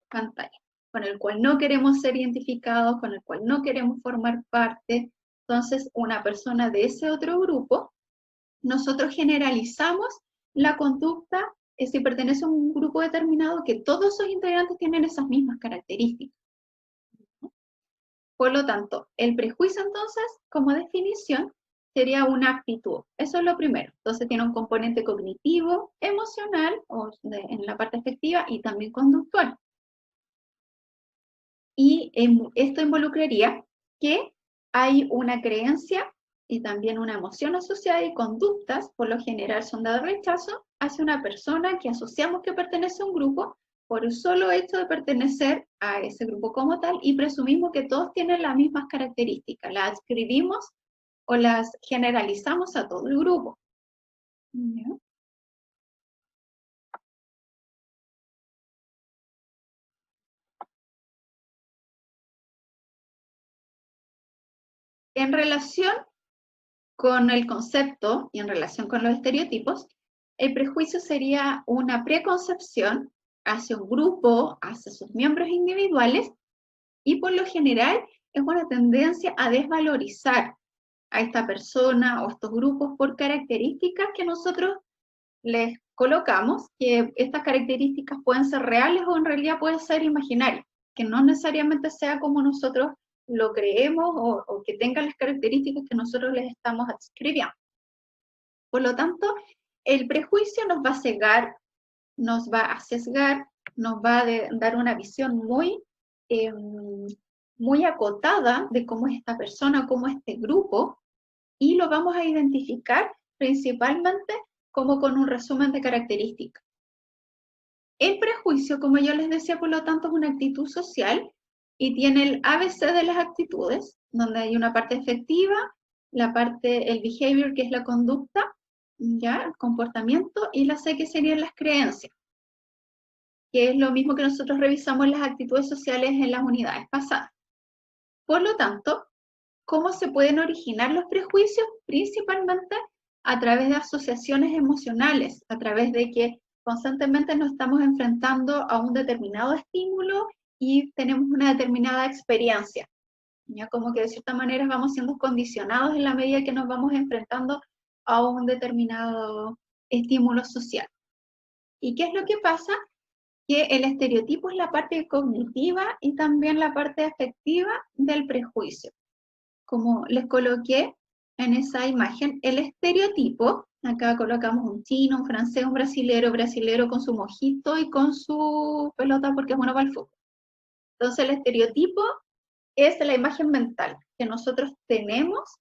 pantalla, con el cual no queremos ser identificados, con el cual no queremos formar parte. Entonces, una persona de ese otro grupo, nosotros generalizamos la conducta, si pertenece a un grupo determinado, que todos sus integrantes tienen esas mismas características. Por lo tanto, el prejuicio entonces, como definición, sería una actitud. Eso es lo primero. Entonces tiene un componente cognitivo, emocional, en la parte afectiva, y también conductual. Y esto involucraría que hay una creencia y también una emoción asociada y conductas, por lo general son de rechazo, hacia una persona que asociamos que pertenece a un grupo por el solo hecho de pertenecer a ese grupo como tal, y presumimos que todos tienen las mismas características, las adscribimos o las generalizamos a todo el grupo. ¿Ya? En relación con el concepto y en relación con los estereotipos, el prejuicio sería una preconcepción hacia un grupo, hacia sus miembros individuales, y por lo general es una tendencia a desvalorizar a esta persona o a estos grupos por características que nosotros les colocamos, que estas características pueden ser reales o en realidad pueden ser imaginarias, que no necesariamente sea como nosotros lo creemos o que tengan las características que nosotros les estamos adscribiendo. Por lo tanto, el prejuicio nos va a cegar, nos va a sesgar, nos va a dar una visión muy acotada de cómo es esta persona, cómo es este grupo, y lo vamos a identificar principalmente como con un resumen de características. El prejuicio, como yo les decía, por lo tanto, es una actitud social y tiene el ABC de las actitudes, donde hay una parte efectiva, el behavior, que es la conducta, ya, el comportamiento, y la C, que serían las creencias, que es lo mismo que nosotros revisamos las actitudes sociales en las unidades pasadas. Por lo tanto, ¿cómo se pueden originar los prejuicios? Principalmente a través de asociaciones emocionales, a través de que constantemente nos estamos enfrentando a un determinado estímulo y tenemos una determinada experiencia. Ya como que de cierta manera vamos siendo condicionados en la medida que nos vamos enfrentando a un determinado estímulo social. ¿Y qué es lo que pasa? Que el estereotipo es la parte cognitiva y también la parte afectiva del prejuicio. Como les coloqué en esa imagen, el estereotipo, acá colocamos un chino, un francés, un brasilero con su mojito y con su pelota porque es bueno para el fútbol. Entonces el estereotipo es la imagen mental que nosotros tenemos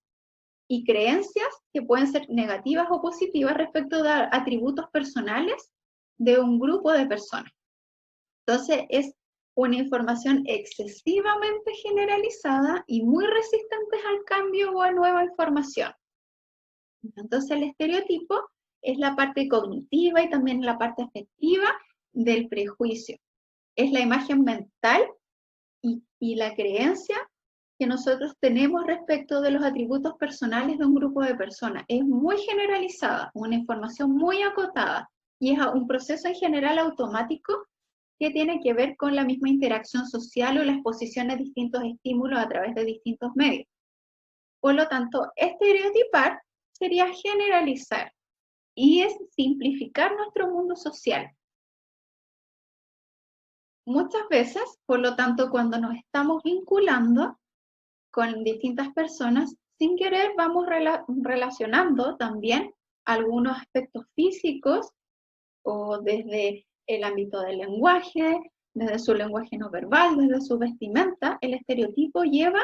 y creencias que pueden ser negativas o positivas respecto de atributos personales de un grupo de personas. Entonces es una información excesivamente generalizada y muy resistentes al cambio o a nueva información. Entonces el estereotipo es la parte cognitiva y también la parte afectiva del prejuicio. Es la imagen mental y la creencia que nosotros tenemos respecto de los atributos personales de un grupo de personas. Es muy generalizada, una información muy acotada, y es un proceso en general automático que tiene que ver con la misma interacción social o la exposición a distintos estímulos a través de distintos medios. Por lo tanto, estereotipar sería generalizar y es simplificar nuestro mundo social. Muchas veces, por lo tanto, cuando nos estamos vinculando con distintas personas, sin querer vamos relacionando también algunos aspectos físicos o desde el ámbito del lenguaje, desde su lenguaje no verbal, desde su vestimenta. El estereotipo lleva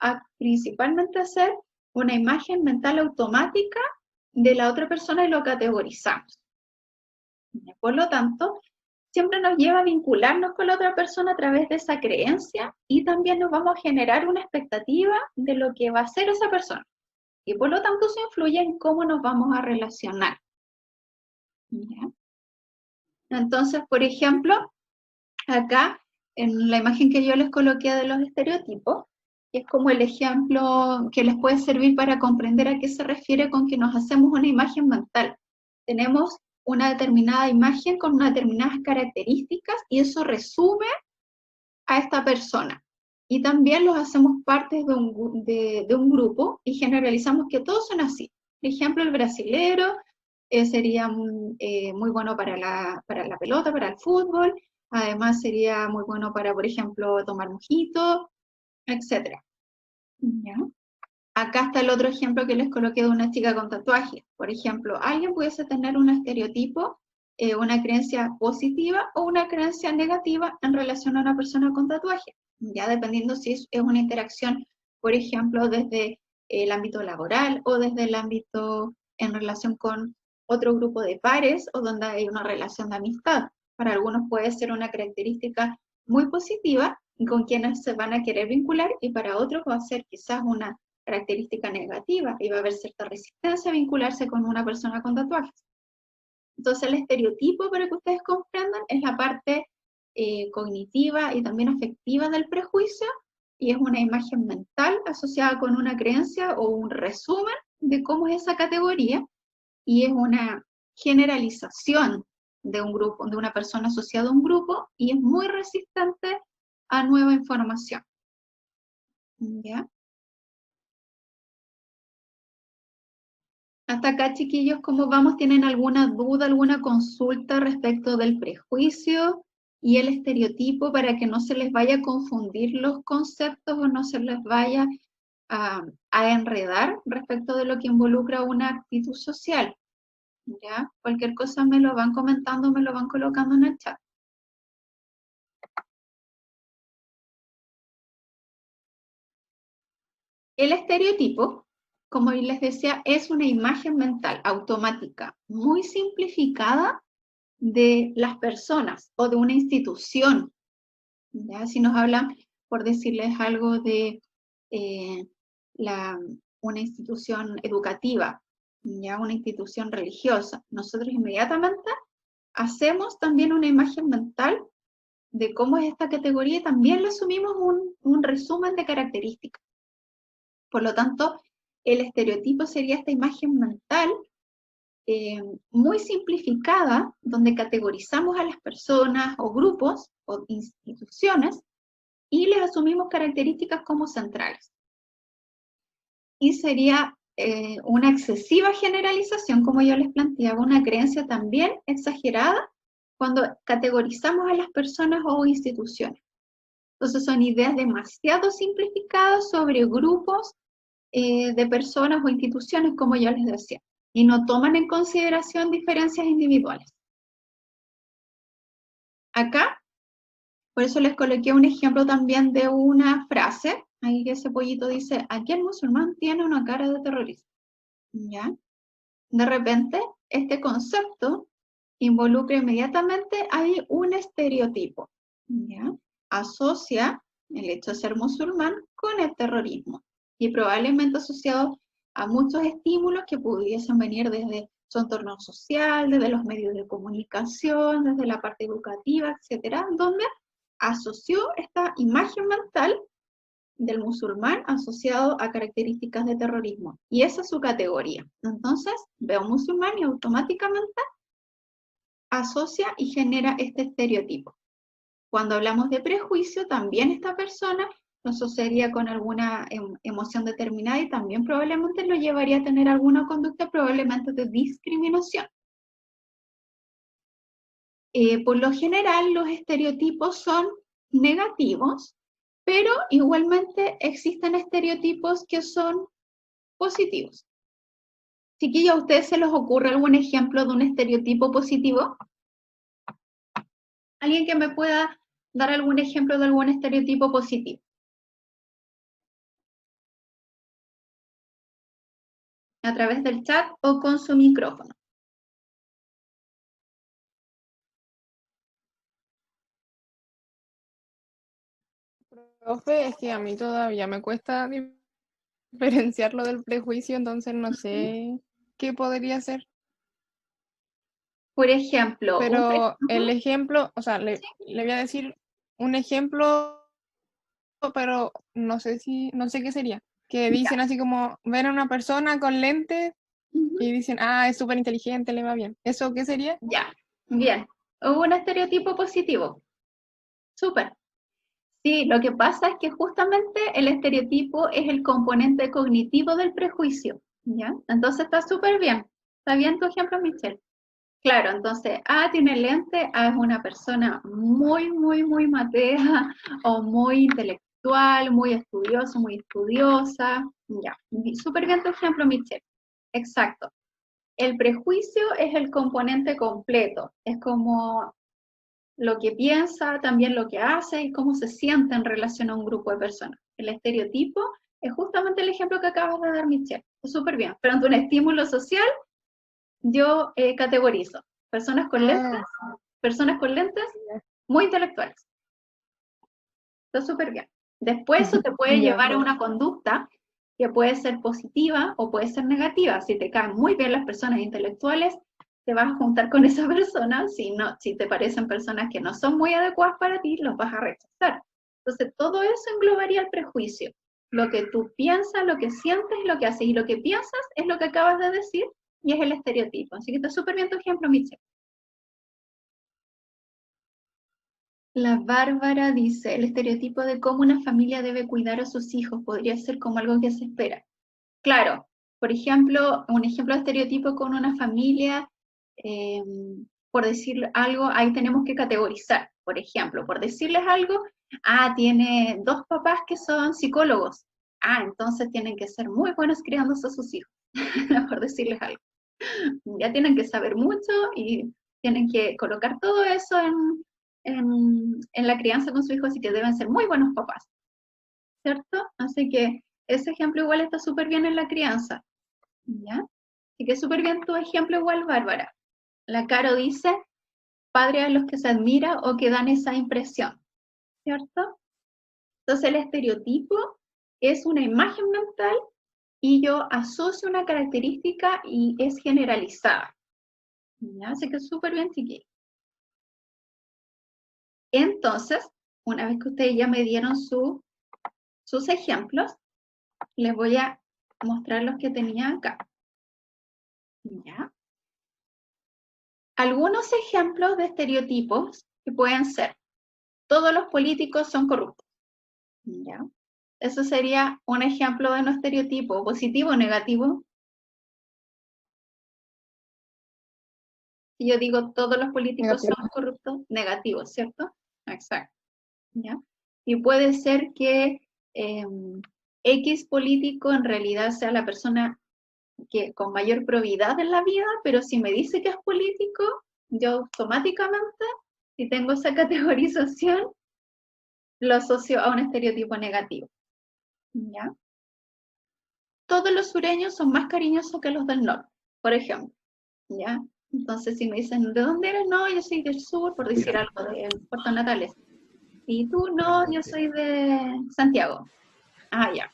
a principalmente hacer una imagen mental automática de la otra persona y lo categorizamos. Por lo tanto, siempre nos lleva a vincularnos con la otra persona a través de esa creencia, y también nos vamos a generar una expectativa de lo que va a ser esa persona. Y por lo tanto, eso influye en cómo nos vamos a relacionar. ¿Ya? Entonces, por ejemplo, acá en la imagen que yo les coloqué de los estereotipos, es como el ejemplo que les puede servir para comprender a qué se refiere con que nos hacemos una imagen mental. Tenemos una determinada imagen con unas determinadas características y eso resume a esta persona. Y también los hacemos parte de un grupo y generalizamos que todos son así. Por ejemplo, el brasilero sería muy bueno para la pelota, para el fútbol. Además sería muy bueno para, por ejemplo, tomar mojito, etc. ¿Ya? Acá está el otro ejemplo que les coloqué de una chica con tatuajes. Por ejemplo, alguien pudiese tener un estereotipo, una creencia positiva o una creencia negativa en relación a una persona con tatuajes. Ya dependiendo si es una interacción, por ejemplo, desde el ámbito laboral o desde el ámbito en relación con otro grupo de pares o donde hay una relación de amistad. Para algunos puede ser una característica muy positiva con quienes se van a querer vincular y para otros va a ser quizás una característica negativa y va a haber cierta resistencia a vincularse con una persona con tatuajes. Entonces el estereotipo, para que ustedes comprendan, es la parte cognitiva y también afectiva del prejuicio y es una imagen mental asociada con una creencia o un resumen de cómo es esa categoría y es una generalización de un grupo, de una persona asociada a un grupo y es muy resistente a nueva información. ¿Ya? Hasta acá, chiquillos, ¿cómo vamos? ¿Tienen alguna duda, alguna consulta respecto del prejuicio y el estereotipo para que no se les vaya a confundir los conceptos o no se les vaya a enredar respecto de lo que involucra una actitud social? ¿Ya? Cualquier cosa me lo van comentando, me lo van colocando en el chat. El estereotipo, como les decía, es una imagen mental automática, muy simplificada de las personas o de una institución. ¿Ya? Si nos hablan, por decirles algo de una institución educativa, ¿ya? Una institución religiosa, nosotros inmediatamente hacemos también una imagen mental de cómo es esta categoría y también le asumimos un resumen de características. Por lo tanto, el estereotipo sería esta imagen mental muy simplificada, donde categorizamos a las personas o grupos o instituciones y les asumimos características como centrales. Y sería una excesiva generalización, como yo les planteaba, una creencia también exagerada cuando categorizamos a las personas o instituciones. Entonces son ideas demasiado simplificadas sobre grupos de personas o instituciones, como yo les decía, y no toman en consideración diferencias individuales. Acá, por eso les coloqué un ejemplo también de una frase, ahí que ese pollito dice, aquí el musulmán tiene una cara de terrorista. ¿Ya? De repente, este concepto involucra inmediatamente ahí un estereotipo. ¿Ya? Asocia el hecho de ser musulmán con el terrorismo y probablemente asociado a muchos estímulos que pudiesen venir desde su entorno social, desde los medios de comunicación, desde la parte educativa, etcétera, donde asoció esta imagen mental del musulmán asociado a características de terrorismo. Y esa es su categoría. Entonces, veo musulmán y automáticamente asocia y genera este estereotipo. Cuando hablamos de prejuicio, también esta persona lo asociaría con alguna emoción determinada y también probablemente lo llevaría a tener alguna conducta probablemente de discriminación. Por lo general, los estereotipos son negativos, pero igualmente existen estereotipos que son positivos. Chiquillos, ¿a ustedes se les ocurre algún ejemplo de un estereotipo positivo? ¿Alguien que me pueda dar algún ejemplo de algún estereotipo positivo? A través del chat o con su micrófono. Profe, es que a mí todavía me cuesta diferenciarlo del prejuicio, entonces no sé qué podría ser. Por ejemplo, Pero el ejemplo, o sea, ¿sí? le voy a decir un ejemplo, pero no sé qué sería. Que dicen así como, ven a una persona con lentes y dicen, ah, es súper inteligente, le va bien. ¿Eso qué sería? Ya, bien. Hubo un estereotipo positivo. Súper. Sí, lo que pasa es que justamente el estereotipo es el componente cognitivo del prejuicio, ¿ya? Entonces está súper bien. Está bien tu ejemplo, Michelle. Claro, entonces A tiene lente, A es una persona muy, muy, muy matea o muy intelectual, muy estudioso, muy estudiosa. Ya, súper bien tu ejemplo, Michelle. Exacto. El prejuicio es el componente completo, es como lo que piensa, también lo que hace y cómo se siente en relación a un grupo de personas. El estereotipo es justamente el ejemplo que acabas de dar, Michelle. Súper bien. Pero ante un estímulo social, yo categorizo personas con lentes muy intelectuales. Está súper bien. Después eso te puede llevar a una conducta que puede ser positiva o puede ser negativa. Si te caen muy bien las personas intelectuales, te vas a juntar con esa persona. Si no, si te parecen personas que no son muy adecuadas para ti, los vas a rechazar. Entonces, todo eso englobaría el prejuicio. Lo que tú piensas, lo que sientes, lo que haces. Y lo que piensas es lo que acabas de decir y es el estereotipo. Así que está súper bien tu ejemplo, Michelle. La Bárbara dice, el estereotipo de cómo una familia debe cuidar a sus hijos podría ser como algo que se espera. Claro, por ejemplo, un ejemplo de estereotipo con una familia, eh, por decir algo, ahí tenemos que categorizar. Por ejemplo, por decirles algo, tiene dos papás que son psicólogos. Entonces tienen que ser muy buenos criándose a sus hijos, por decirles algo. Ya tienen que saber mucho y tienen que colocar todo eso en la crianza con su hijo, así que deben ser muy buenos papás, ¿cierto? Así que ese ejemplo igual está súper bien en la crianza, ¿ya? Así que súper bien tu ejemplo igual, Bárbara. La Caro dice, padre a los que se admira o que dan esa impresión, ¿cierto? Entonces el estereotipo es una imagen mental y yo asocio una característica y es generalizada, ¿ya? Así que súper bien, chiquillos. Entonces, una vez que ustedes ya me dieron sus ejemplos, les voy a mostrar los que tenía acá. ¿Ya? Algunos ejemplos de estereotipos que pueden ser, todos los políticos son corruptos. ¿Ya? Eso sería un ejemplo de un estereotipo, positivo o negativo. Si yo digo todos los políticos Negativo. son corruptos, negativo, ¿cierto? Exacto. ¿Ya? Y puede ser que X político en realidad sea la persona que con mayor probidad en la vida, pero si me dice que es político, yo automáticamente, si tengo esa categorización, lo asocio a un estereotipo negativo. ¿Ya? Todos los sureños son más cariñosos que los del norte, por ejemplo. ¿Ya? Entonces, si me dicen, ¿de dónde eres? No, yo soy del sur, por decir algo, de Puerto Natales. Y tú, no, yo soy de Santiago. Ya.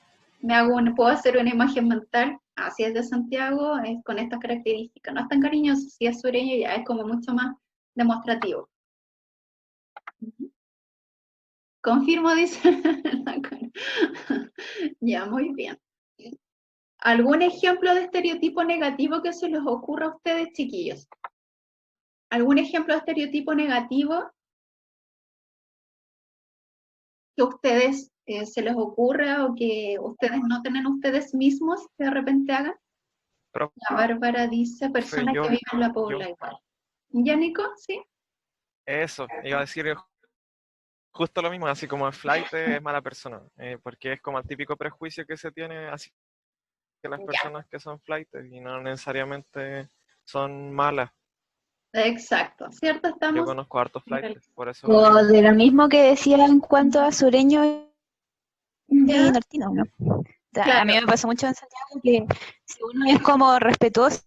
Puedo hacer una imagen mental, si es de Santiago, es con estas características. No es tan cariñoso, si es sureño ya es como mucho más demostrativo. Confirmo, dice. Ya, muy bien. ¿Algún ejemplo de estereotipo negativo que se les ocurra a ustedes, chiquillos? ¿Algún ejemplo de estereotipo negativo que a ustedes se les ocurra o que ustedes noten en ustedes mismos que de repente hagan? La Bárbara dice, persona que vive en la Pobla igual. ¿Ya, Nico? ¿Sí? Eso, iba a decir justo lo mismo, así como el flight es mala persona, porque es como el típico prejuicio que se tiene así que las personas que son flight y no necesariamente son malas. Exacto, ¿cierto? Estamos. Yo conozco hartos flight, por eso. O de lo mismo que decía en cuanto a sureño y nortino, ¿no? O sea, Claro. a mí me pasó mucho en Santiago que si uno es como respetuoso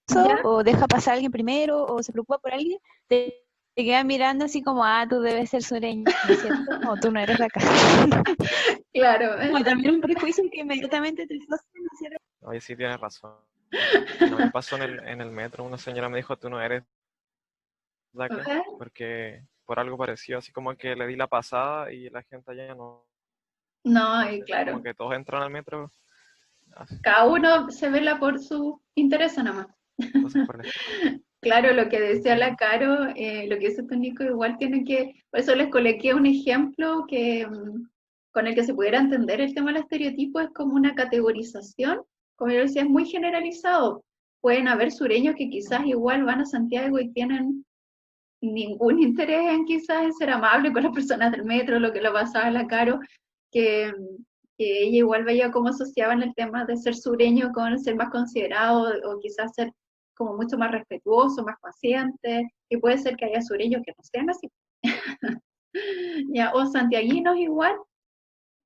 ¿Ya? o deja pasar a alguien primero o se preocupa por alguien, te quedan mirando así como, tú debes ser sureño, ¿cierto? O tú no eres de acá. Claro. Como también un prejuicio que inmediatamente te asocian a ser. Oye, sí tienes razón. No me pasó en el metro, una señora me dijo, tú no eres de acá, porque por algo pareció, así como que le di la pasada y la gente allá no. No, y claro. Como que todos entran al metro. Así. Cada uno se vela por su interés nomás. Entonces, por Claro, lo que decía la Caro, lo que dice tu Nico, igual tiene que, por eso les coloqué un ejemplo que con el que se pudiera entender el tema del estereotipo, es como una categorización, como yo decía, es muy generalizado. Pueden haber sureños que quizás igual van a Santiago y tienen ningún interés en quizás en ser amable con las personas del metro, lo que le pasaba a la Caro, que ella igual veía cómo asociaban el tema de ser sureño con ser más considerado o quizás ser como mucho más respetuoso, más paciente, y puede ser que haya sureños que no sean así. Ya, o santiaguinos igual,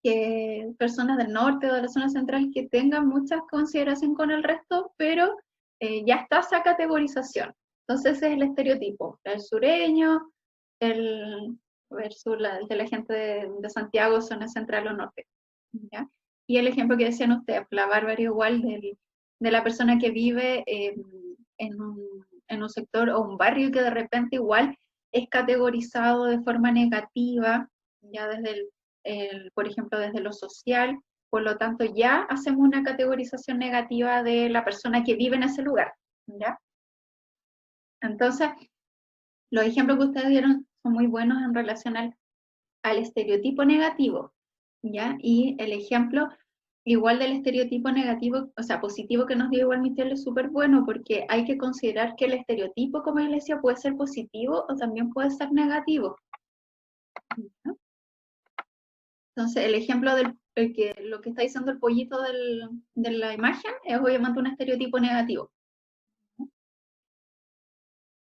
que personas del norte o de la zona central que tengan mucha consideración con el resto, pero ya está esa categorización. Entonces ese es el estereotipo, el sureño, el versus el de la gente de Santiago, zona central o norte. ¿Ya? Y el ejemplo que decían ustedes, la Bárbara igual, de la persona que vive en un sector o un barrio que de repente igual es categorizado de forma negativa, ya desde por ejemplo, desde lo social, por lo tanto ya hacemos una categorización negativa de la persona que vive en ese lugar, ¿ya? Entonces, los ejemplos que ustedes dieron son muy buenos en relación al estereotipo negativo, ¿ya? Y el ejemplo igual del estereotipo negativo, o sea, positivo que nos dio igual Michelle es súper bueno, porque hay que considerar que el estereotipo, como yo les decía, puede ser positivo o también puede ser negativo, ¿ya? Entonces, el ejemplo lo que está diciendo el pollito de la imagen es obviamente un estereotipo negativo.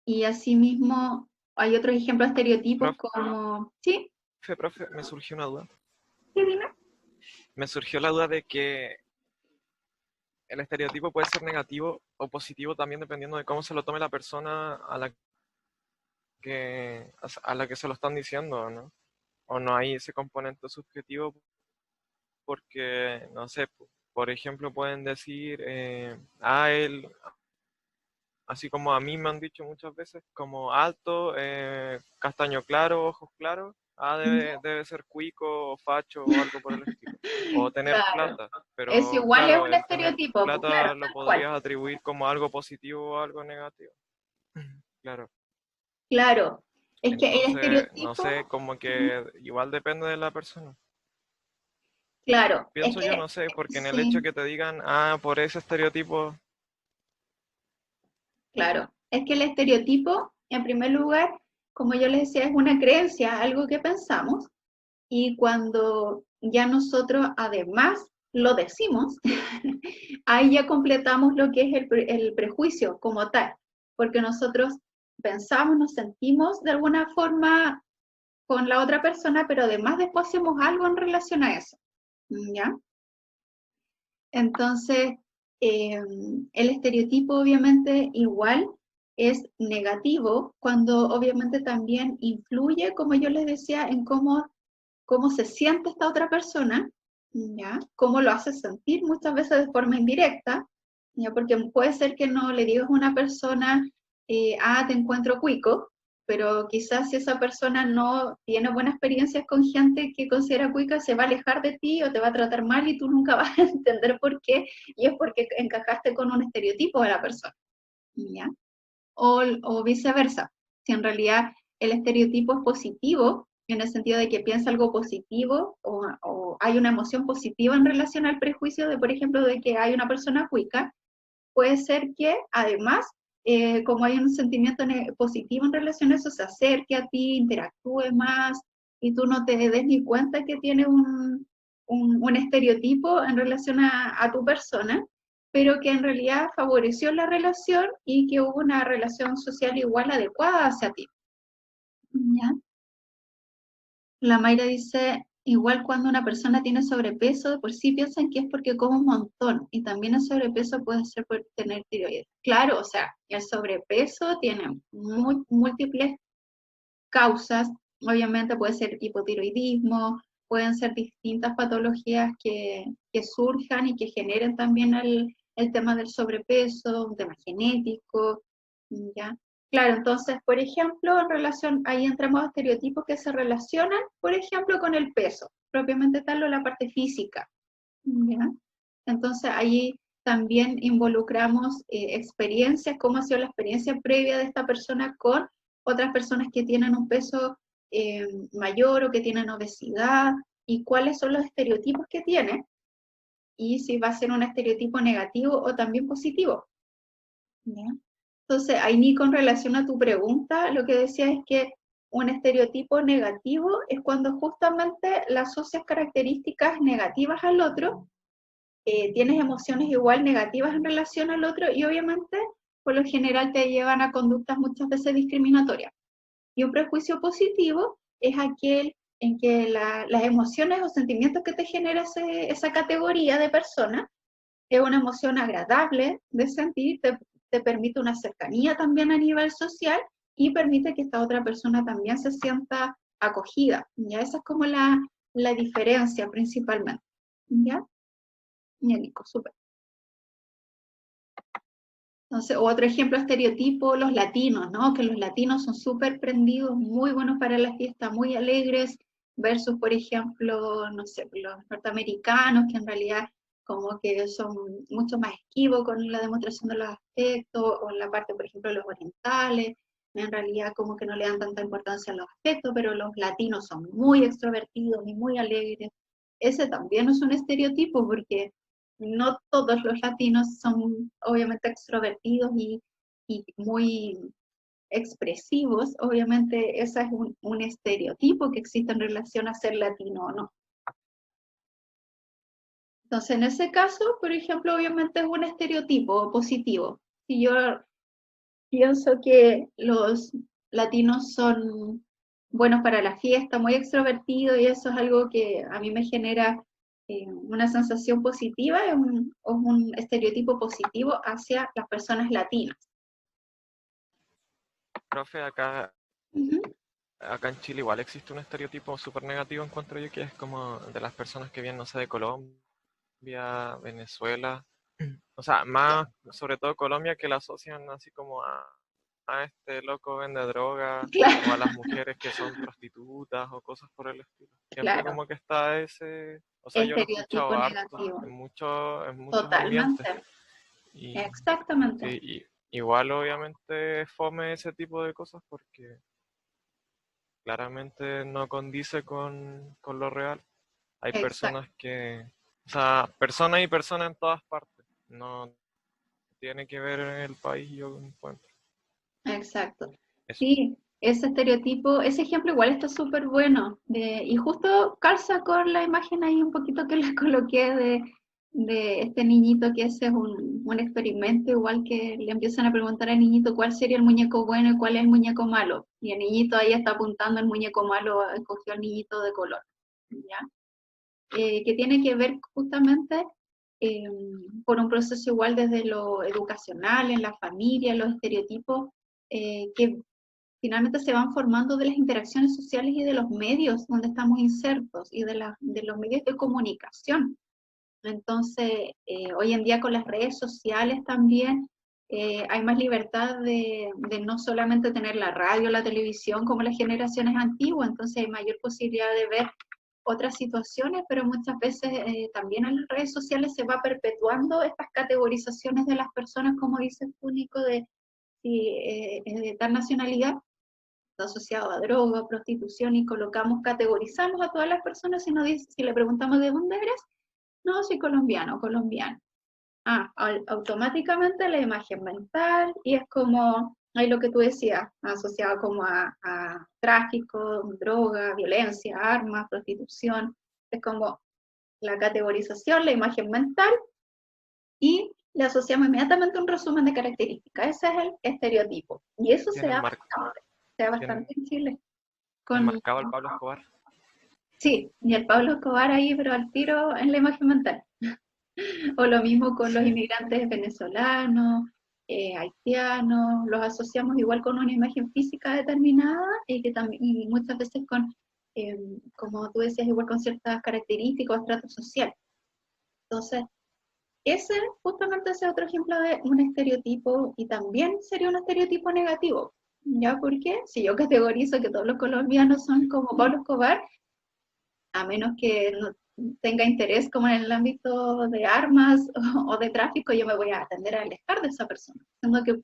Y asimismo, hay otros ejemplos de estereotipos como... ¿Sí? Profe, me surgió una duda. Sí, dime. Me surgió la duda de que el estereotipo puede ser negativo o positivo también dependiendo de cómo se lo tome la persona a la que se lo están diciendo, ¿no? O no hay ese componente subjetivo porque, no sé, por ejemplo, pueden decir, él, así como a mí me han dicho muchas veces, como alto, castaño claro, ojos claros, debe ser cuico o facho o algo por el estilo. O tener Claro. plata. Pero Es igual, claro, es un el tener estereotipo. plata Claro, lo tal cual. podrías atribuir como algo positivo o algo negativo. Claro. Claro. Es que el Entonces, estereotipo... no sé, como que igual depende de la persona. Claro, es Pienso yo, que... no sé, porque en el Sí, hecho que te digan, por ese estereotipo, claro. Es que el estereotipo, en primer lugar, como yo les decía, es una creencia, algo que pensamos, y cuando ya nosotros además lo decimos, ahí ya completamos lo que es el prejuicio como tal, porque nosotros pensamos, nos sentimos de alguna forma con la otra persona, pero además después hacemos algo en relación a eso, ¿ya? Entonces, el estereotipo obviamente igual es negativo cuando obviamente también influye, como yo les decía, en cómo se siente esta otra persona, ¿ya? Cómo lo hace sentir muchas veces de forma indirecta, ¿ya? Porque puede ser que no le digas a una persona, te encuentro cuico, pero quizás si esa persona no tiene buenas experiencias con gente que considera cuica, se va a alejar de ti o te va a tratar mal y tú nunca vas a entender por qué, y es porque encajaste con un estereotipo de la persona, ¿ya? O viceversa, si en realidad el estereotipo es positivo, en el sentido de que piensa algo positivo o hay una emoción positiva en relación al prejuicio de, por ejemplo, de que hay una persona cuica, puede ser que además, como hay un sentimiento positivo en relación a eso, se acerque a ti, interactúe más y tú no te des ni cuenta que tiene un estereotipo en relación a tu persona, pero que en realidad favoreció la relación y que hubo una relación social igual adecuada hacia ti. ¿Ya? La Mayra dice, igual cuando una persona tiene sobrepeso, de por sí piensan que es porque come un montón, y también el sobrepeso puede ser por tener tiroides. Claro, o sea, el sobrepeso tiene múltiples causas, obviamente puede ser hipotiroidismo, pueden ser distintas patologías que surjan y que generen también el tema del sobrepeso, un tema genético, ¿ya? Claro, entonces, por ejemplo, en relación, ahí entramos a estereotipos que se relacionan, por ejemplo, con el peso, propiamente tal o la parte física, ¿ya? Entonces, ahí también involucramos experiencias, cómo ha sido la experiencia previa de esta persona con otras personas que tienen un peso mayor o que tienen obesidad, y cuáles son los estereotipos que tiene, y si va a ser un estereotipo negativo o también positivo. ¿Ya? Entonces, ahí, Nico, en relación a tu pregunta, lo que decía es que un estereotipo negativo es cuando justamente le asocias características negativas al otro, tienes emociones igual negativas en relación al otro, y obviamente, por lo general, te llevan a conductas muchas veces discriminatorias. Y un prejuicio positivo es aquel en que las emociones o sentimientos que te genera esa categoría de persona es una emoción agradable de sentir, te permite una cercanía también a nivel social, y permite que esta otra persona también se sienta acogida. ¿Ya? Esa es como la diferencia principalmente. ¿Ya? Ya, Nico, súper. Entonces, otro ejemplo estereotipo, los latinos, ¿no? Que los latinos son súper prendidos, muy buenos para la fiesta, muy alegres, versus, por ejemplo, no sé, los norteamericanos, que en realidad como que son mucho más esquivos con la demostración de los afectos, o en la parte, por ejemplo, de los orientales, en realidad como que no le dan tanta importancia a los afectos, pero los latinos son muy extrovertidos y muy alegres. Ese también es un estereotipo, porque no todos los latinos son obviamente extrovertidos y muy expresivos. Obviamente ese es un estereotipo que existe en relación a ser latino o no. Entonces, en ese caso, por ejemplo, obviamente es un estereotipo positivo. Si yo pienso que los latinos son buenos para la fiesta, muy extrovertidos, y eso es algo que a mí me genera una sensación positiva, es un estereotipo positivo hacia las personas latinas. Profe, acá Uh-huh. acá en Chile igual existe un estereotipo súper negativo, encuentro yo, que es como de las personas que vienen, no sé, de Colombia, Venezuela, o sea, más sobre todo Colombia, que la asocian así como a este loco vende droga, Claro. o a las mujeres que son prostitutas o cosas por el estilo. Siempre Claro. como que está ese, o sea, yo lo he Estereotipo escuchado harto negativo. en muchos Totalmente. ambientes. Y, Exactamente. sí, igual obviamente fome ese tipo de cosas porque claramente no condice con lo real. Hay Exacto. personas o sea, personas y personas en todas partes. No tiene que ver en el país, yo encuentro. Exacto. Eso. Sí, ese estereotipo, ese ejemplo igual está súper bueno. Y justo calza con la imagen ahí un poquito que les coloqué de este niñito, que ese es un experimento, igual que le empiezan a preguntar al niñito cuál sería el muñeco bueno y cuál es el muñeco malo. Y el niñito ahí está apuntando el muñeco malo, escogió al niñito de color. ¿Ya? Que tiene que ver justamente por un proceso igual desde lo educacional, en la familia, los estereotipos que finalmente se van formando de las interacciones sociales y de los medios donde estamos insertos, y de los medios de comunicación. Entonces, hoy en día con las redes sociales también hay más libertad de no solamente tener la radio, la televisión como las generaciones antiguas, entonces hay mayor posibilidad de ver otras situaciones, pero muchas veces también en las redes sociales se va perpetuando estas categorizaciones de las personas, como dices tú, Nico, de si es de tal nacionalidad, está asociado a droga, prostitución, y categorizamos a todas las personas, y si le preguntamos de dónde eres, no, soy colombiano, colombiano. Automáticamente la imagen mental, y es como, ahí lo que tú decías, asociado como a tráfico, droga, violencia, armas, prostitución, es como la categorización, la imagen mental, y le asociamos inmediatamente un resumen de características. Ese es el estereotipo, y eso se da bastante en Chile. Enmarcado al Pablo Escobar. Sí, y el Pablo Escobar ahí, pero al tiro en la imagen mental. O lo mismo con los inmigrantes venezolanos, haitianos, los asociamos igual con una imagen física determinada, y que también, y muchas veces con, como tú decías, igual con ciertas características o estrato social. Entonces, justamente ese es otro ejemplo de un estereotipo, y también sería un estereotipo negativo. ¿Ya? Porque si yo categorizo que todos los colombianos son como Pablo Escobar, a menos que no tenga interés como en el ámbito de armas o de tráfico, yo me voy a tender a alejar de esa persona, siendo que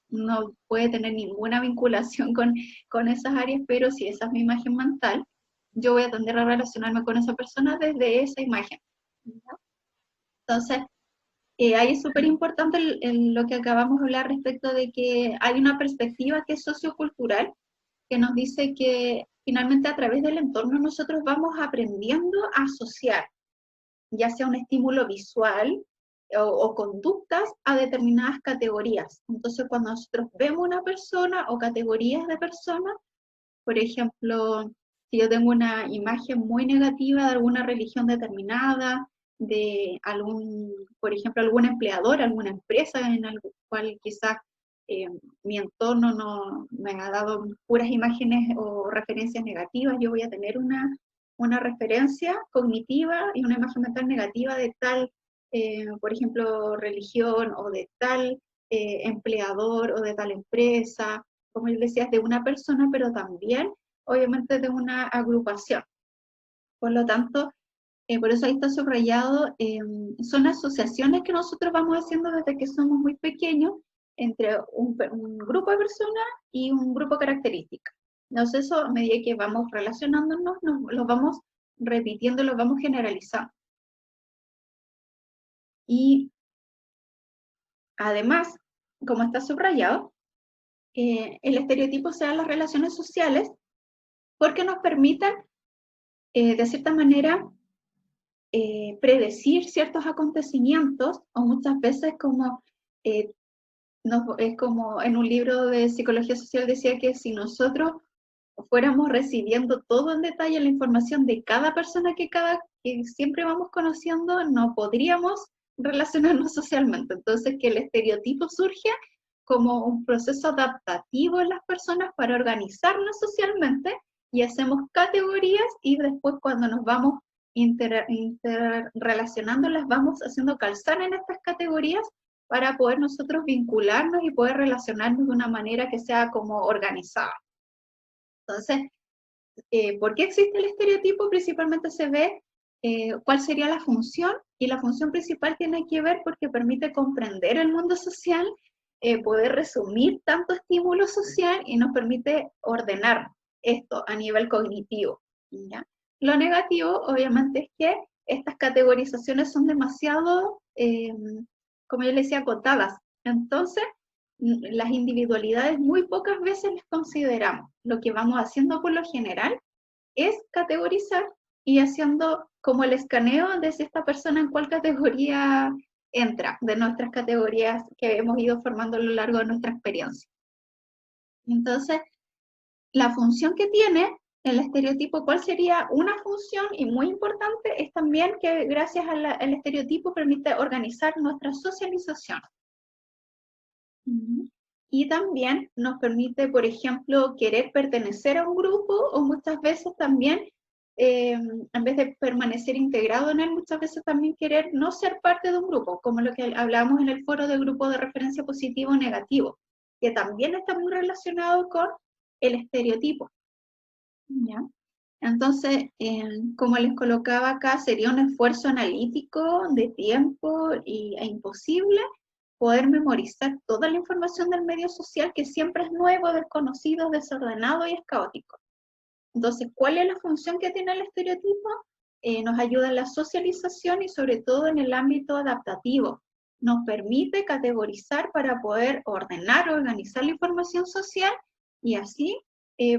no puede tener ninguna vinculación con esas áreas, pero si esa es mi imagen mental, yo voy a tender a relacionarme con esa persona desde esa imagen. ¿No? Entonces, ahí es súper importante lo que acabamos de hablar respecto de que hay una perspectiva que es sociocultural, que nos dice que finalmente a través del entorno nosotros vamos aprendiendo a asociar, ya sea un estímulo visual o conductas a determinadas categorías. Entonces, cuando nosotros vemos una persona o categorías de personas, por ejemplo, si yo tengo una imagen muy negativa de alguna religión determinada, de algún, por ejemplo, algún empleador, alguna empresa en la cual quizás mi entorno no me ha dado puras imágenes o referencias negativas, yo voy a tener una referencia cognitiva y una imagen mental negativa de tal, por ejemplo, religión o de tal empleador o de tal empresa, como yo decía, de una persona, pero también, obviamente, de una agrupación. Por lo tanto, por eso ahí está subrayado, son asociaciones que nosotros vamos haciendo desde que somos muy pequeños entre un grupo de personas y un grupo característico. Entonces eso, a medida que vamos relacionándonos, los vamos repitiendo, los vamos generalizando. Y además, como está subrayado, el estereotipo se da en las relaciones sociales porque nos permiten, de cierta manera, predecir ciertos acontecimientos, o muchas veces como, es como en un libro de psicología social decía que si nosotros fuéramos recibiendo todo en detalle la información de cada persona que siempre vamos conociendo, no podríamos relacionarnos socialmente. Entonces, que el estereotipo surge como un proceso adaptativo en las personas para organizarnos socialmente, y hacemos categorías y después cuando nos vamos interrelacionando las vamos haciendo calzar en estas categorías para poder nosotros vincularnos y poder relacionarnos de una manera que sea como organizada. Entonces, ¿por qué existe el estereotipo? Principalmente se ve cuál sería la función, y la función principal tiene que ver porque permite comprender el mundo social, poder resumir tanto estímulo social y nos permite ordenar esto a nivel cognitivo, ¿ya? Lo negativo, obviamente, es que estas categorizaciones son demasiado, como yo les decía, acotadas. Entonces, las individualidades muy pocas veces las consideramos. Lo que vamos haciendo por lo general es categorizar y haciendo como el escaneo de si esta persona en cuál categoría entra, de nuestras categorías que hemos ido formando a lo largo de nuestra experiencia. Entonces, la función que tiene el estereotipo, ¿cuál sería una función? Y muy importante es también que gracias al estereotipo permite organizar nuestra socialización. Y también nos permite, por ejemplo, querer pertenecer a un grupo, o muchas veces también, en vez de permanecer integrado en él, muchas veces también querer no ser parte de un grupo, como lo que hablábamos en el foro de grupo de referencia positivo o negativo, que también está muy relacionado con el estereotipo. ¿Ya? Entonces, como les colocaba acá, sería un esfuerzo analítico de tiempo e imposible poder memorizar toda la información del medio social, que siempre es nuevo, desconocido, desordenado y es caótico. Entonces, ¿cuál es la función que tiene el estereotipo? Nos ayuda en la socialización y sobre todo en el ámbito adaptativo. Nos permite categorizar para poder ordenar, organizar la información social y así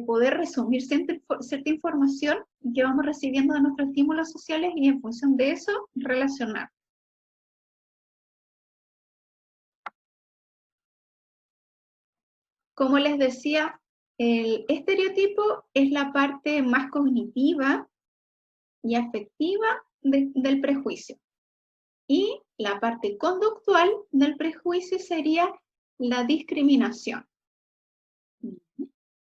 poder resumir cierta información que vamos recibiendo de nuestros estímulos sociales y en función de eso relacionar. Como les decía, el estereotipo es la parte más cognitiva y afectiva del prejuicio. Y la parte conductual del prejuicio sería la discriminación.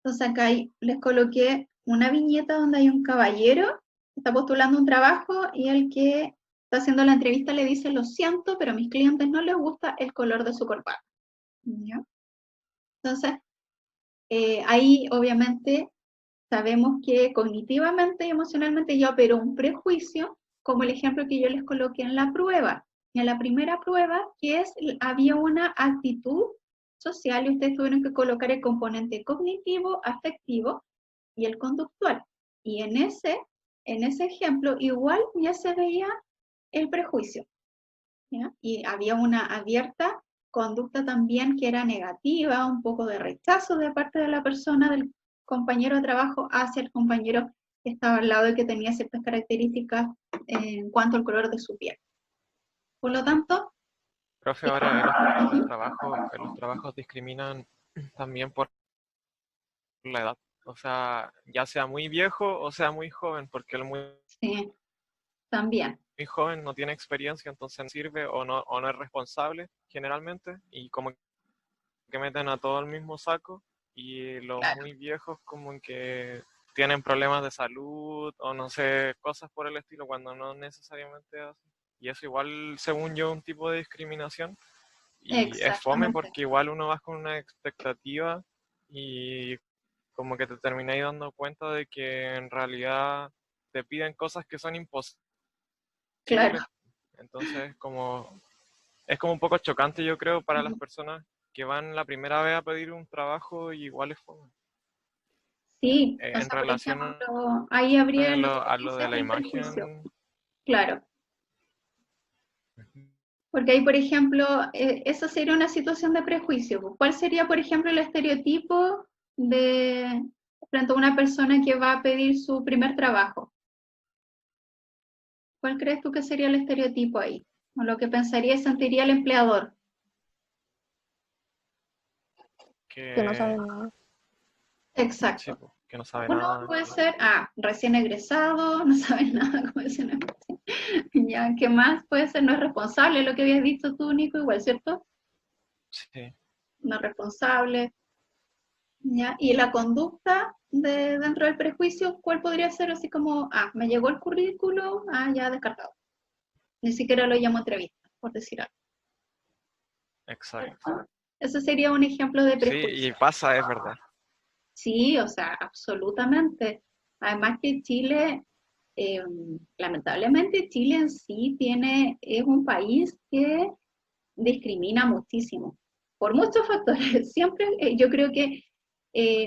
Entonces acá les coloqué una viñeta donde hay un caballero que está postulando un trabajo y el que está haciendo la entrevista le dice: lo siento, pero a mis clientes no les gusta el color de su corbata. ¿Ya? Entonces, ahí obviamente sabemos que cognitivamente y emocionalmente ya operó un prejuicio, como el ejemplo que yo les coloqué en la prueba. En la primera prueba, había una actitud social y ustedes tuvieron que colocar el componente cognitivo, afectivo y el conductual. Y en ese ejemplo igual ya se veía el prejuicio, ¿ya? Y había una abierta conducta también que era negativa, un poco de rechazo de parte de la persona, del compañero de trabajo hacia el compañero que estaba al lado y que tenía ciertas características en cuanto al color de su piel. Por lo tanto... Profe, ahora en los trabajos discriminan también por la edad. O sea, ya sea muy viejo o sea muy joven, porque el muy Sí, también. joven no tiene experiencia, entonces no sirve o no es responsable generalmente, y como que meten a todo el mismo saco, y los Claro. muy viejos como que tienen problemas de salud o no sé, cosas por el estilo, cuando no necesariamente es así. Y eso igual, según yo, un tipo de discriminación. Y es fome Exactamente. porque igual uno va con una expectativa y como que te termináis dando cuenta de que en realidad te piden cosas que son imposibles. Claro. Entonces es como un poco chocante, yo creo, para las personas que van la primera vez a pedir un trabajo, y igual es fome. Sí, o En sea, por relación ejemplo, ahí habría lo a que lo dice de la el prejuicio. imagen. Claro. Porque ahí, por ejemplo, esa sería una situación de prejuicio. ¿Cuál sería, por ejemplo, el estereotipo frente a una persona que va a pedir su primer trabajo? ¿Cuál crees tú que sería el estereotipo ahí? O lo que pensaría y sentiría el empleador. Que no saben nada. Exacto. Sí, pues, que no sabe Uno nada. puede ser, recién egresado, no sabe nada, como dicen acá. Ya, ¿qué más puede ser? No es responsable, lo que habías dicho tú, Nico, igual, ¿cierto? Sí. No es responsable. ¿Ya? Y la conducta dentro del prejuicio, ¿cuál podría ser? Así como, me llegó el currículum, ya descartado. Ni siquiera lo llamo entrevista, por decir algo. Exacto. ¿Cierto? Ese sería un ejemplo de Sí, y prejuicio. pasa, es verdad. Sí, o sea, absolutamente. Además que Chile, lamentablemente Chile en sí es un país que discrimina muchísimo, por muchos factores. Siempre, yo creo que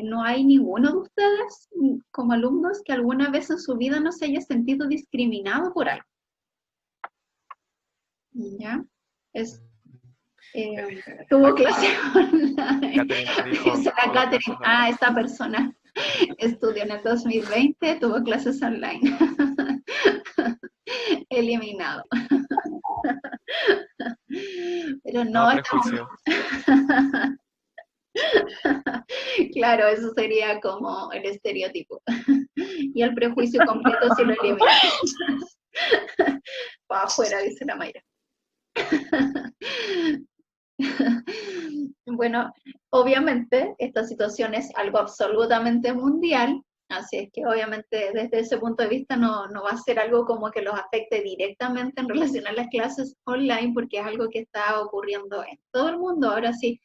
no hay ninguno de ustedes como alumnos que alguna vez en su vida no se haya sentido discriminado por algo. ¿Ya? Tuvo Aquí clase online. Catherine te dijo, Esa era tuvo Catherine. clases online. Esta persona estudió en el 2020, tuvo clases online. Eliminado. Pero No, no, prejuicio. claro, eso sería como el estereotipo. Y el prejuicio completo si lo eliminas. Para afuera, dice la Mayra. Bueno, obviamente esta situación es algo absolutamente mundial, así es que obviamente desde ese punto de vista no va a ser algo como que los afecte directamente en relación a las clases online, porque es algo que está ocurriendo en todo el mundo. Ahora sí,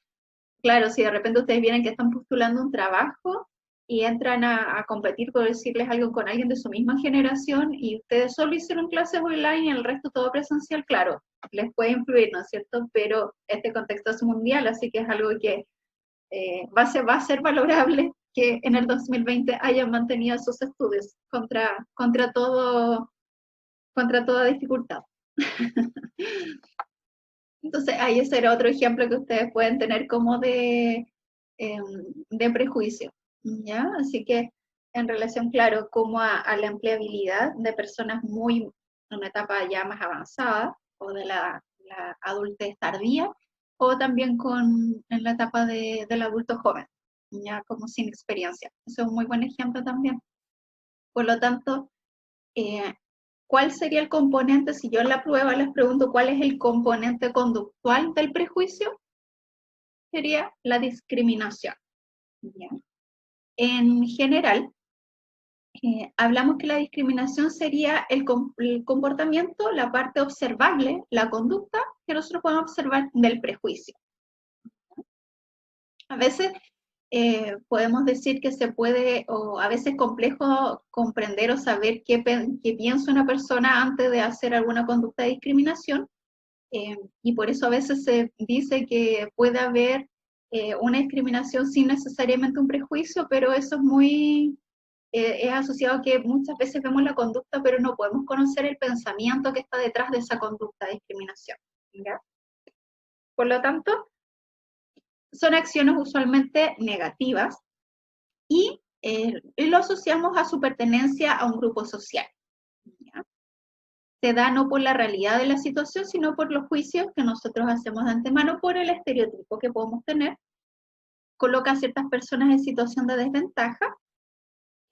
claro, si de repente ustedes vienen que están postulando un trabajo y entran a competir, por decirles algo, con alguien de su misma generación y ustedes solo hicieron clases online y el resto todo presencial, claro, les puede influir, ¿no es cierto? Pero este contexto es mundial, así que es algo que va a ser valorable que en el 2020 hayan mantenido sus estudios contra toda dificultad. Entonces, ahí ese era otro ejemplo que ustedes pueden tener como de prejuicio, ¿ya? Así que en relación, claro, como a la empleabilidad de personas en una etapa ya más avanzada, o de la adultez tardía, o también en la etapa del adulto joven, ya como sin experiencia. Eso es un muy buen ejemplo también. Por lo tanto, ¿cuál sería el componente? Si yo en la prueba les pregunto cuál es el componente conductual del prejuicio, sería la discriminación. ¿Ya? En general, hablamos que la discriminación sería el comportamiento, la parte observable, la conducta que nosotros podemos observar del prejuicio. A veces podemos decir que se puede, o a veces complejo comprender o saber qué piensa una persona antes de hacer alguna conducta de discriminación, y por eso a veces se dice que puede haber una discriminación sin necesariamente un prejuicio, pero eso es asociado a que muchas veces vemos la conducta, pero no podemos conocer el pensamiento que está detrás de esa conducta de discriminación, ¿ya? Por lo tanto, son acciones usualmente negativas y lo asociamos a su pertenencia a un grupo social, ¿ya? Se da no por la realidad de la situación, sino por los juicios que nosotros hacemos de antemano, por el estereotipo que podemos tener, coloca a ciertas personas en situación de desventaja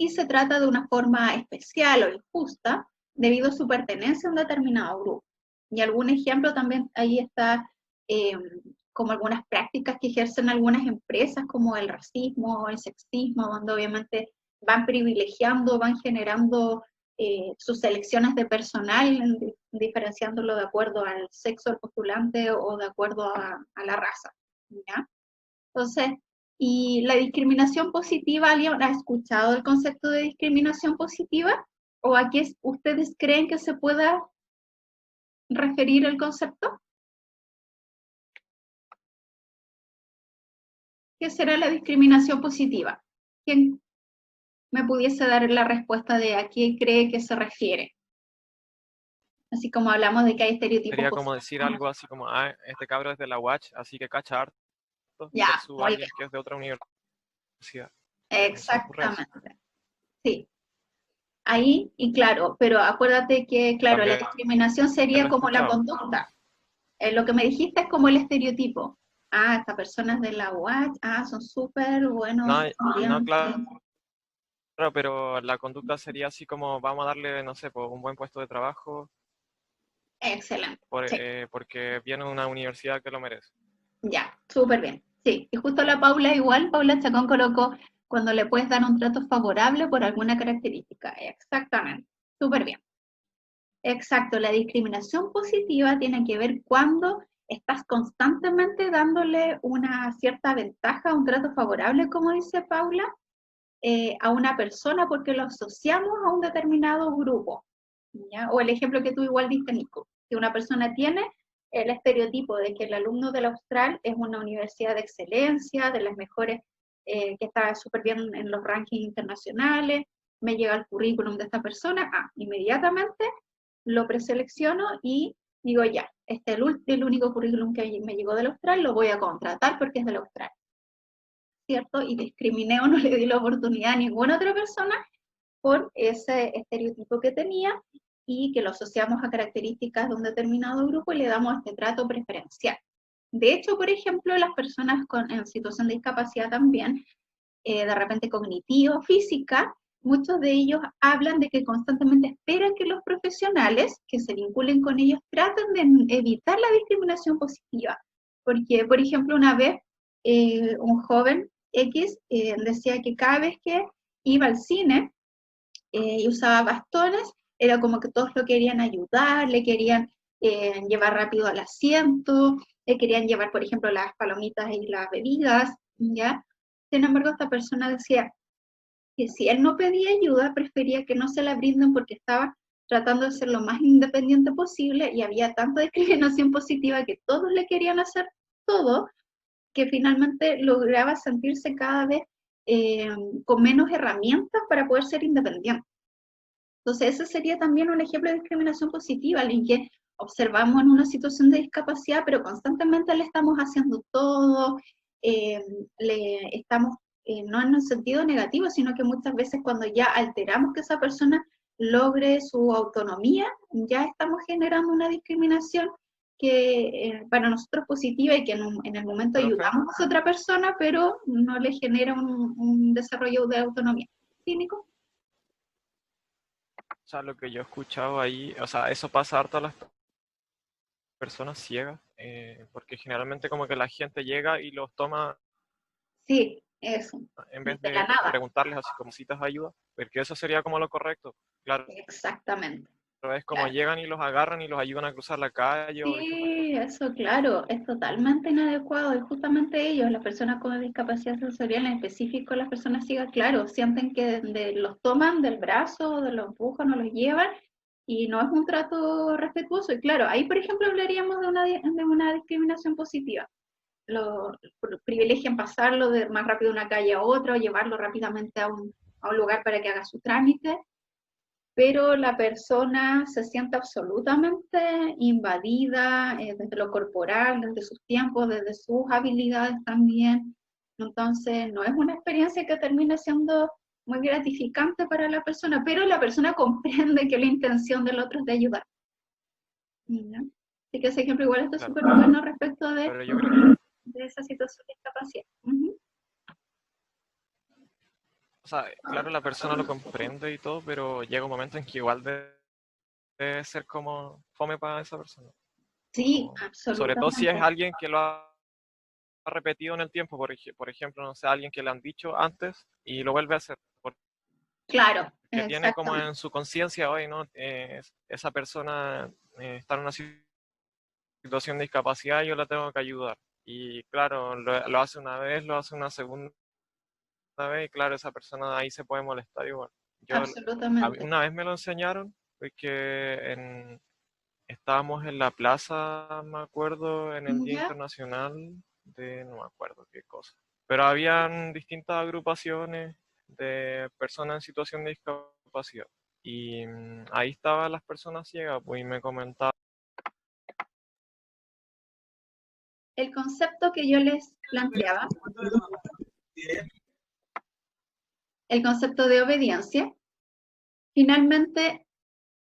y se trata de una forma especial o injusta debido a su pertenencia a un determinado grupo. Y algún ejemplo también ahí está, como algunas prácticas que ejercen algunas empresas, como el racismo o el sexismo, donde obviamente van privilegiando, van generando sus selecciones de personal, diferenciándolo de acuerdo al sexo del postulante o de acuerdo a la raza, ¿ya? Entonces, y la discriminación positiva, ¿alguien ha escuchado el concepto de discriminación positiva? ¿O a qué ustedes creen que se pueda referir el concepto? ¿Qué será la discriminación positiva? ¿Quién me pudiese dar la respuesta de a qué cree que se refiere? Así como hablamos de que hay estereotipos Sería como positivos. decir algo así como, este cabro es de la UACH, así que cacha harto, Ya, versus muy alguien bien. que es de otra universidad. Se me ocurre eso. Exactamente. Sí. Ahí, y claro, pero acuérdate que, claro, la También discriminación lo sería he como la escuchado. conducta. Lo que me dijiste es como el estereotipo. Ah, estas personas de la UACH, son súper buenos No, no, estudiantes. claro, pero la conducta sería así como vamos a darle, no sé, pues, un buen puesto de trabajo Excelente. Sí, porque viene de una universidad que lo merece. ya, súper bien. Sí, y justo la Paula igual, Paula Chacón colocó cuando le puedes dar un trato favorable por alguna característica. Exactamente, súper bien. Exacto, la discriminación positiva tiene que ver cuando estás constantemente dándole una cierta ventaja, un trato favorable, como dice Paula, a una persona porque lo asociamos a un determinado grupo, ¿ya? O el ejemplo que tú igual diste, Nico, que una persona tiene el estereotipo de que el alumno del Austral es una universidad de excelencia, de las mejores, que está súper bien en los rankings internacionales, me llega el currículum de esta persona, inmediatamente lo preselecciono y digo, ya, este es el único currículum que me llegó del Austral, lo voy a contratar porque es del Austral, ¿cierto? Y discriminé o no le di la oportunidad a ninguna otra persona por ese estereotipo que tenía y que lo asociamos a características de un determinado grupo y le damos este trato preferencial. De hecho, por ejemplo, las personas en situación de discapacidad también, de repente cognitiva o física, muchos de ellos hablan de que constantemente esperan que los profesionales que se vinculen con ellos traten de evitar la discriminación positiva. Porque, por ejemplo, una vez un joven X decía que cada vez que iba al cine y usaba bastones, era como que todos lo querían ayudar, le querían llevar rápido al asiento, le querían llevar, por ejemplo, las palomitas y las bebidas, ¿ya? Sin embargo, esta persona decía que si él no pedía ayuda, prefería que no se la brinden porque estaba tratando de ser lo más independiente posible y había tanta discriminación positiva que todos le querían hacer todo, que finalmente lograba sentirse cada vez con menos herramientas para poder ser independiente. Entonces, ese sería también un ejemplo de discriminación positiva, alguien que observamos en una situación de discapacidad, pero constantemente le estamos haciendo todo, le estamos, no en un sentido negativo, sino que muchas veces cuando ya alteramos que esa persona logre su autonomía, ya estamos generando una discriminación que para nosotros es positiva y que en el momento Profe, ayudamos a otra persona, pero no le genera un desarrollo de autonomía. ¿Sí, Nico? o sea, lo que yo he escuchado ahí, o sea, eso pasa harto a las personas ciegas, porque generalmente como que la gente llega y los toma Sí, eso, en vez desde la de nada. preguntarles así como citas ayuda, porque eso sería como lo correcto, claro. Exactamente. es como Claro. llegan y los agarran y los ayudan a cruzar la calle o Sí, eso claro, es totalmente inadecuado y justamente ellos, las personas con discapacidad sensorial, en específico las personas ciegas, claro, sienten que los toman del brazo, de los empujan o los llevan y no es un trato respetuoso. Y claro, ahí por ejemplo hablaríamos de una discriminación positiva. Privilegian pasarlo de más rápido de una calle a otra o llevarlo rápidamente a un lugar para que haga su trámite, pero la persona se siente absolutamente invadida desde lo corporal, desde sus tiempos, desde sus habilidades también. Entonces, no es una experiencia que termine siendo muy gratificante para la persona, pero la persona comprende que la intención del otro es de ayudar. ¿No? Así que ese ejemplo igual está claro. súper bueno respecto Pero yo creo de esa situación de discapacidad. Uh-huh. o sea, claro, la persona lo comprende y todo, pero llega un momento en que igual debe ser como fome para esa persona. Sí, Sobre todo si es absolutamente. alguien que lo ha repetido en el tiempo, por ejemplo, no sé, alguien que le han dicho antes y lo vuelve a hacer, porque Claro, tiene como exactamente. en su conciencia hoy, ¿no? Esa persona está en una situación de discapacidad y yo la tengo que ayudar. Y claro, lo hace una vez, lo hace una segunda vez y claro, esa persona ahí se puede molestar igual. Absolutamente. Una vez me lo enseñaron, fue que estábamos en la plaza, me acuerdo, en el Día ¿Ya? Internacional de, no me acuerdo qué cosa. Pero habían distintas agrupaciones de personas en situación de discapacidad. Y ahí estaban las personas ciegas, pues, y me comentaban. El concepto que yo les planteaba, el concepto de obediencia, finalmente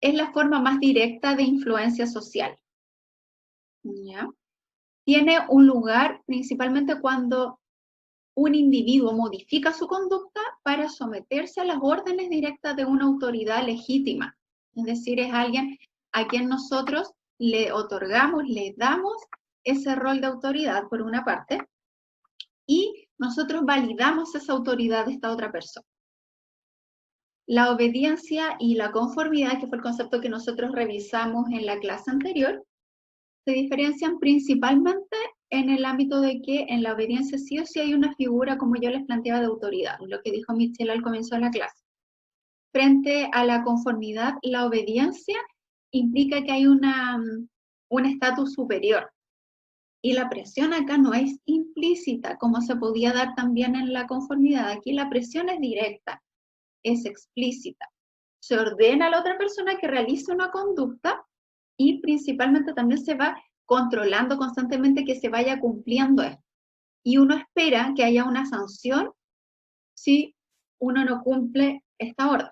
es la forma más directa de influencia social. ¿Ya? Tiene un lugar principalmente cuando un individuo modifica su conducta para someterse a las órdenes directas de una autoridad legítima. Es decir, es alguien a quien nosotros le otorgamos, le damos ese rol de autoridad, por una parte, y nosotros validamos esa autoridad de esta otra persona. La obediencia y la conformidad, que fue el concepto que nosotros revisamos en la clase anterior, se diferencian principalmente en el ámbito de que en la obediencia sí o sí hay una figura, como yo les planteaba, de autoridad, lo que dijo Michelle al comienzo de la clase. Frente a la conformidad, la obediencia implica que hay un estatus superior. Y la presión acá no es implícita, como se podía dar también en la conformidad. Aquí la presión es directa, es explícita. Se ordena a la otra persona que realice una conducta y principalmente también se va controlando constantemente que se vaya cumpliendo esto. Y uno espera que haya una sanción si uno no cumple esta orden.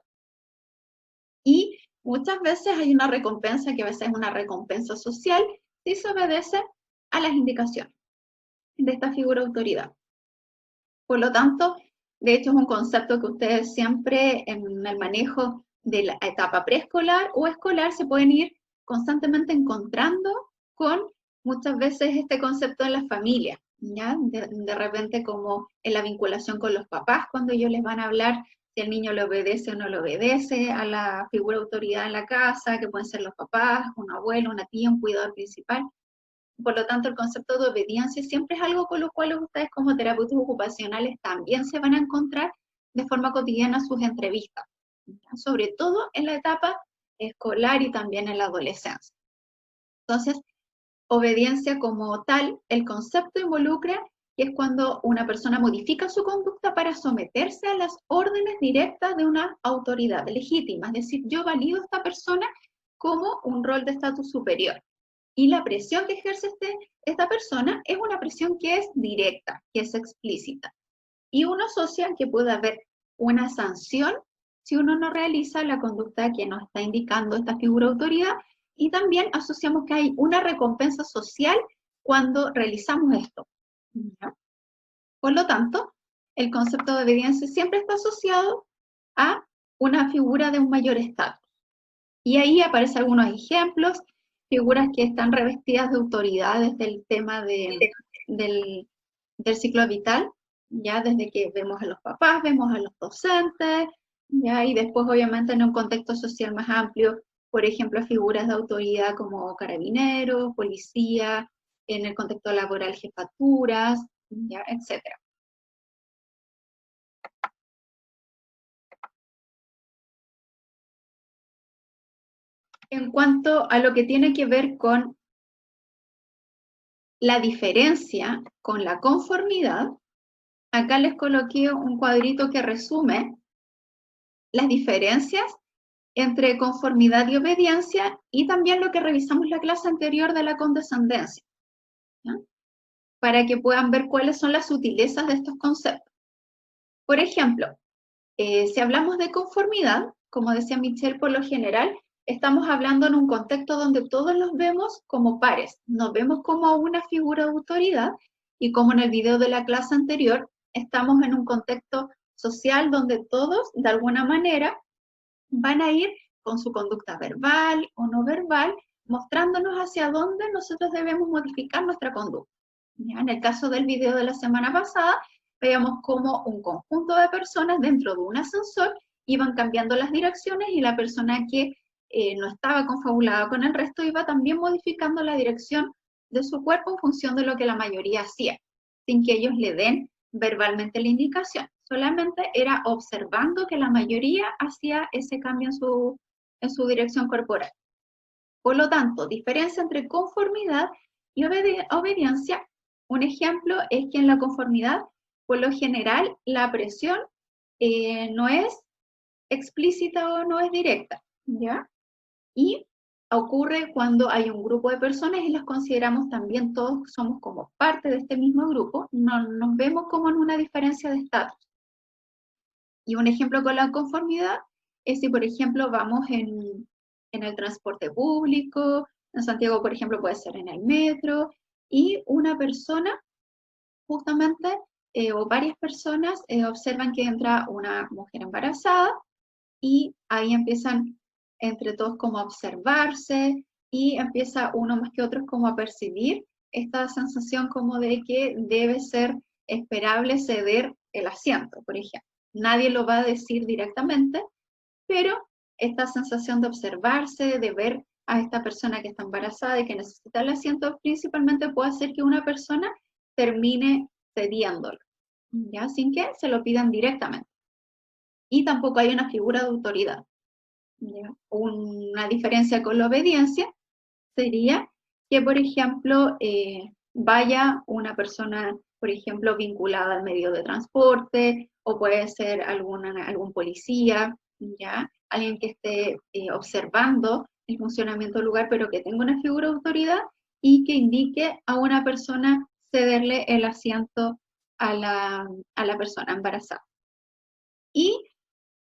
Y muchas veces hay una recompensa, que a veces es una recompensa social, si se obedece a las indicaciones de esta figura de autoridad. Por lo tanto, de hecho es un concepto que ustedes siempre en el manejo de la etapa preescolar o escolar se pueden ir constantemente encontrando con muchas veces este concepto en las familias, ¿ya? De repente como en la vinculación con los papás, cuando ellos les van a hablar si el niño le obedece o no le obedece a la figura de autoridad en la casa, que pueden ser los papás, un abuelo, una tía, un cuidador principal. Por lo tanto, el concepto de obediencia siempre es algo con lo cual ustedes como terapeutas ocupacionales también se van a encontrar de forma cotidiana en sus entrevistas, sobre todo en la etapa escolar y también en la adolescencia. Entonces, obediencia como tal, el concepto involucra que es cuando una persona modifica su conducta para someterse a las órdenes directas de una autoridad legítima, es decir, yo valido a esta persona como un rol de estatus superior. Y la presión que ejerce esta persona es una presión que es directa, que es explícita. Y uno asocia que puede haber una sanción si uno no realiza la conducta que nos está indicando esta figura de autoridad, y también asociamos que hay una recompensa social cuando realizamos esto. ¿Ya? Por lo tanto, el concepto de obediencia siempre está asociado a una figura de un mayor estatus. Y ahí aparecen algunos ejemplos, figuras que están revestidas de autoridad desde el tema del ciclo vital, ya desde que vemos a los papás, vemos a los docentes, ya, y después obviamente en un contexto social más amplio por ejemplo, figuras de autoridad como carabineros, policía, en el contexto laboral jefaturas, ¿ya? Etcétera. En cuanto a lo que tiene que ver con la diferencia con la conformidad, acá les coloqué un cuadrito que resume las diferencias entre conformidad y obediencia y también lo que revisamos la clase anterior de la condescendencia, ¿ya? Para que puedan ver cuáles son las sutilezas de estos conceptos. Por ejemplo, si hablamos de conformidad, como decía Michelle, por lo general, estamos hablando en un contexto donde todos nos vemos como pares, nos vemos como una figura de autoridad y como en el video de la clase anterior, estamos en un contexto social donde todos, de alguna manera, van a ir con su conducta verbal o no verbal, mostrándonos hacia dónde nosotros debemos modificar nuestra conducta. ¿Ya? En el caso del video de la semana pasada, veíamos cómo un conjunto de personas dentro de un ascensor iban cambiando las direcciones y la persona que no estaba confabulada con el resto iba también modificando la dirección de su cuerpo en función de lo que la mayoría hacía, sin que ellos le den verbalmente la indicación. Solamente era observando que la mayoría hacía ese cambio en su dirección corporal. Por lo tanto, diferencia entre conformidad y obediencia. Un ejemplo es que en la conformidad, por lo general, la presión no es explícita o no es directa, ¿ya? Y ocurre cuando hay un grupo de personas y los consideramos también todos somos como parte de este mismo grupo, no nos vemos como en una diferencia de estatus. Y un ejemplo con la conformidad es si, por ejemplo, vamos en el transporte público, en Santiago, por ejemplo, puede ser en el metro, y una persona, justamente, o varias personas observan que entra una mujer embarazada y ahí empiezan entre todos como a observarse y empieza uno más que otros como a percibir esta sensación como de que debe ser esperable ceder el asiento, por ejemplo. Nadie lo va a decir directamente, pero esta sensación de observarse, de ver a esta persona que está embarazada y que necesita el asiento, principalmente puede hacer que una persona termine cediéndolo, ¿ya? Sin que se lo pidan directamente. Y tampoco hay una figura de autoridad, ¿ya? Una diferencia con la obediencia sería que, por ejemplo, vaya una persona, por ejemplo, vinculada al medio de transporte, o puede ser algún policía, ¿ya? Alguien que esté observando el funcionamiento del lugar, pero que tenga una figura de autoridad y que indique a una persona cederle el asiento a la persona embarazada. Y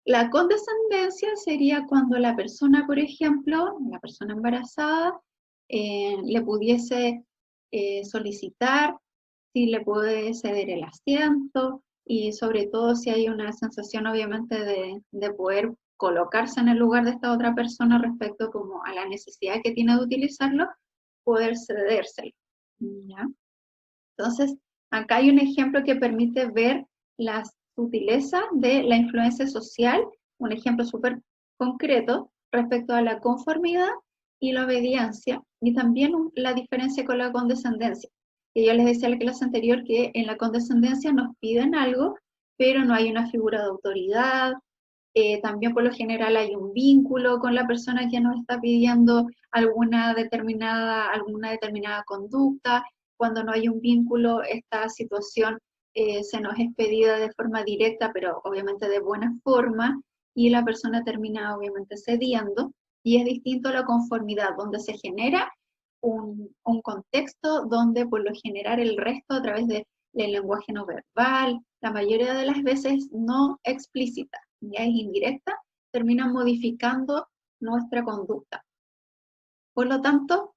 la condescendencia sería cuando la persona, por ejemplo, la persona embarazada, le pudiese solicitar si le puede ceder el asiento y sobre todo si hay una sensación obviamente de poder colocarse en el lugar de esta otra persona respecto como a la necesidad que tiene de utilizarlo, poder cedérselo, ¿ya? Entonces, acá hay un ejemplo que permite ver las sutilezas de la influencia social, un ejemplo súper concreto respecto a la conformidad y la obediencia, y también la diferencia con la condescendencia. Que yo les decía en la clase anterior que en la condescendencia nos piden algo, pero no hay una figura de autoridad, también por lo general hay un vínculo con la persona que nos está pidiendo alguna determinada conducta. Cuando no hay un vínculo, esta situación se nos es pedida de forma directa, pero obviamente de buena forma, y la persona termina obviamente cediendo, y es distinto a la conformidad, donde se genera un contexto donde por lo general el resto a través del lenguaje no verbal, la mayoría de las veces no explícita, ya es indirecta, termina modificando nuestra conducta. Por lo tanto,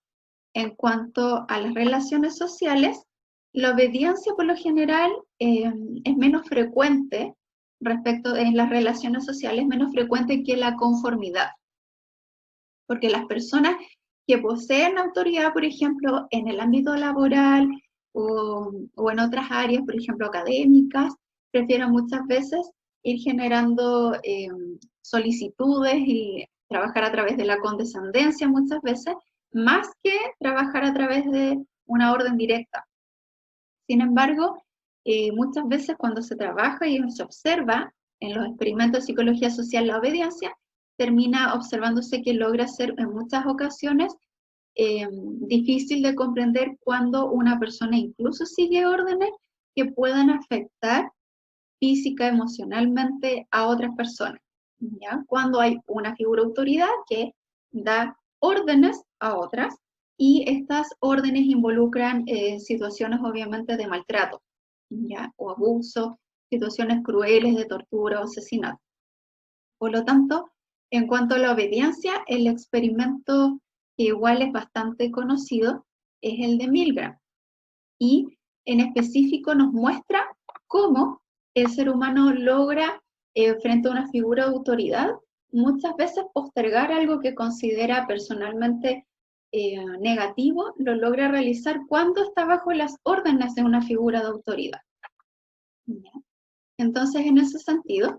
en cuanto a las relaciones sociales, la obediencia por lo general es menos frecuente respecto en las relaciones sociales, menos frecuente que la conformidad. Porque las personas que poseen autoridad, por ejemplo, en el ámbito laboral o en otras áreas, por ejemplo, académicas, prefieren muchas veces ir generando solicitudes y trabajar a través de la condescendencia muchas veces, más que trabajar a través de una orden directa. Sin embargo, muchas veces cuando se trabaja y se observa en los experimentos de psicología social la obediencia, termina observándose que logra ser en muchas ocasiones difícil de comprender cuando una persona incluso sigue órdenes que puedan afectar física, emocionalmente a otras personas, ¿ya? Cuando hay una figura de autoridad que da órdenes a otras y estas órdenes involucran situaciones obviamente de maltrato, ¿ya? O abuso, situaciones crueles de tortura o asesinato. Por lo tanto, en cuanto a la obediencia, el experimento que igual es bastante conocido es el de Milgram. Y en específico nos muestra cómo el ser humano logra, frente a una figura de autoridad, muchas veces postergar algo que considera personalmente negativo, lo logra realizar cuando está bajo las órdenes de una figura de autoridad. ¿Bien? Entonces, en ese sentido,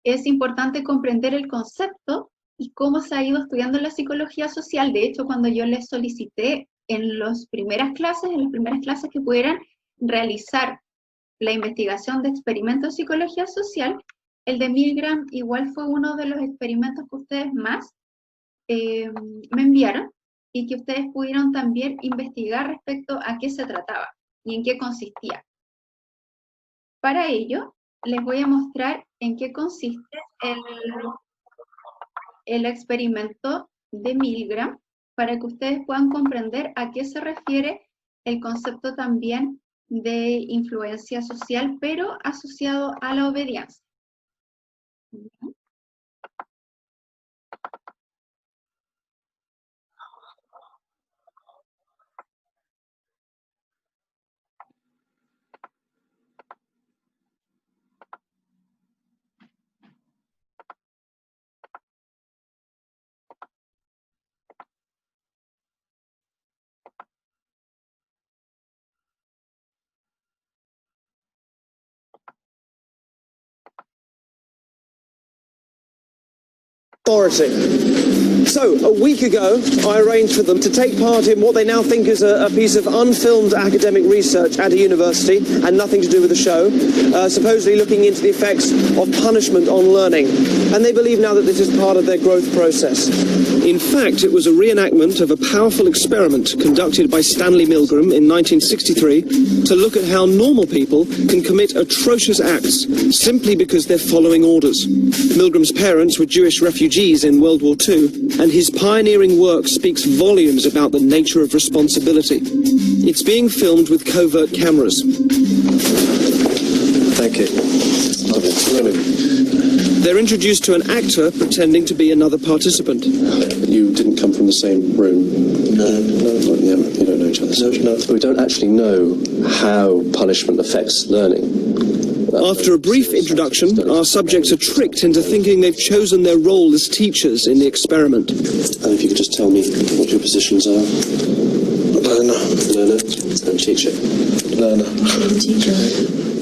es importante comprender el concepto y cómo se ha ido estudiando la psicología social. De hecho, cuando yo les solicité en las primeras clases que pudieran realizar la investigación de experimentos de psicología social, el de Milgram igual fue uno de los experimentos que ustedes más me enviaron y que ustedes pudieron también investigar respecto a qué se trataba y en qué consistía. Para ello, les voy a mostrar en qué consiste el experimento de Milgram para que ustedes puedan comprender a qué se refiere el concepto también de influencia social, pero asociado a la obediencia. Authority. So, a week ago, I arranged for them to take part in what they now think is a piece of unfilmed academic research at a university, and nothing to do with the show, supposedly looking into the effects of punishment on learning. And they believe now that this is part of their growth process. In fact, it was a reenactment of a powerful experiment conducted by Stanley Milgram in 1963 to look at how normal people can commit atrocious acts simply because they're following orders. Milgram's parents were Jewish refugees in World War II, and his pioneering work speaks volumes about the nature of responsibility. It's being filmed with covert cameras. Thank you. They're introduced to an actor pretending to be another participant. You didn't come from the same room? No. You don't know each other? No. We don't actually know how punishment affects learning. After a brief introduction, our subjects are tricked into thinking they've chosen their role as teachers in the experiment. And if you could just tell me what your positions are? Learner and teacher. Learner. Teacher.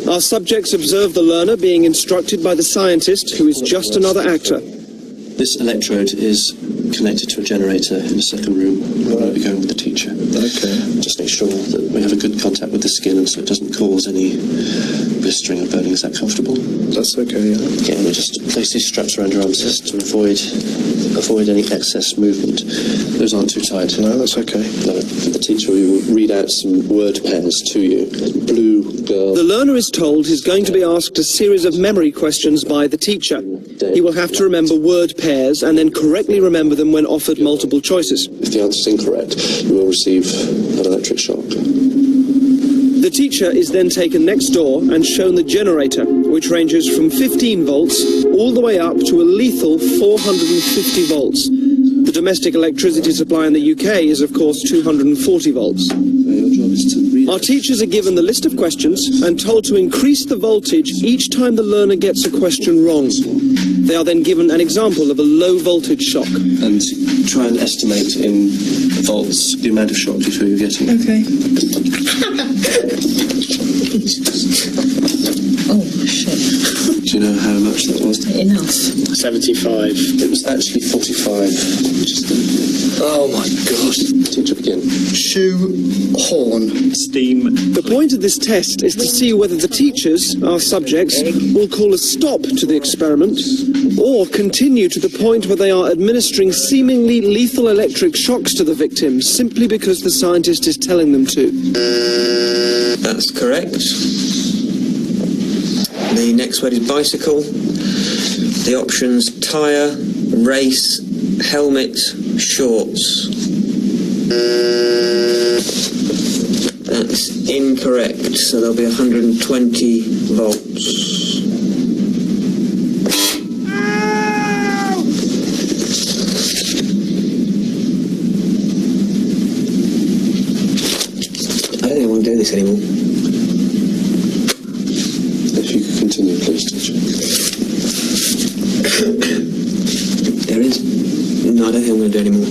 Our subjects observe the learner being instructed by the scientist, who is just another actor. This electrode is connected to a generator in the second room. We'll be going with the teacher. Okay. Just make sure that we have a good contact with the skin and so it doesn't cause any blistering or burning. Is that comfortable? That's okay, yeah. Yeah, and we just place these straps around your arms just to avoid any excess movement. Those aren't too tight. No, that's okay. No. The teacher will read out some word pairs to you. Blue girl. The learner is told he's going to be asked a series of memory questions by the teacher. He will have to remember word pairs and then correctly remember them when offered multiple choices. If the answer is incorrect, you will receive an electric shock. The teacher is then taken next door and shown the generator, which ranges from 15 volts all the way up to a lethal 450 volts. The domestic electricity supply in the UK is, of course, 240 volts. Our teachers are given the list of questions and told to increase the voltage each time the learner gets a question wrong. They are then given an example of a low voltage shock. And try and estimate in volts the amount of shock you feel you're getting. Okay. Oh, shit. Do you know how much that was? Enough. 75. It was actually 45. Oh my god. Teacher begin. Shoe horn. Steam. The point of this test is to see whether the teachers, our subjects, will call a stop to the experiment or continue to the point where they are administering seemingly lethal electric shocks to the victims simply because the scientist is telling them to. That's correct. The next word is bicycle. The options: tyre, race, helmet, shorts. That's incorrect, so there'll be 120 volts. I don't want to do this anymore. If you could continue, please, teacher. There is? No, I don't think I'm going to do anymore.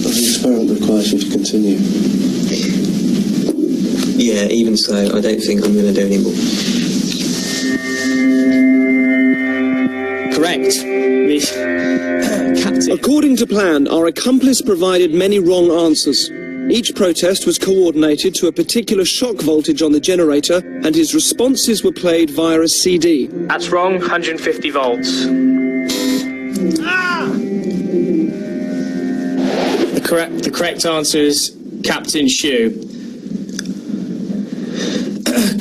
The experiment requires you to continue. Yeah, even so, I don't think I'm going to do anymore. Correct. Captain. According to plan, our accomplice provided many wrong answers. Each protest was coordinated to a particular shock voltage on the generator, and his responses were played via a CD. That's wrong. 150 volts. The correct answer is Captain Shoe.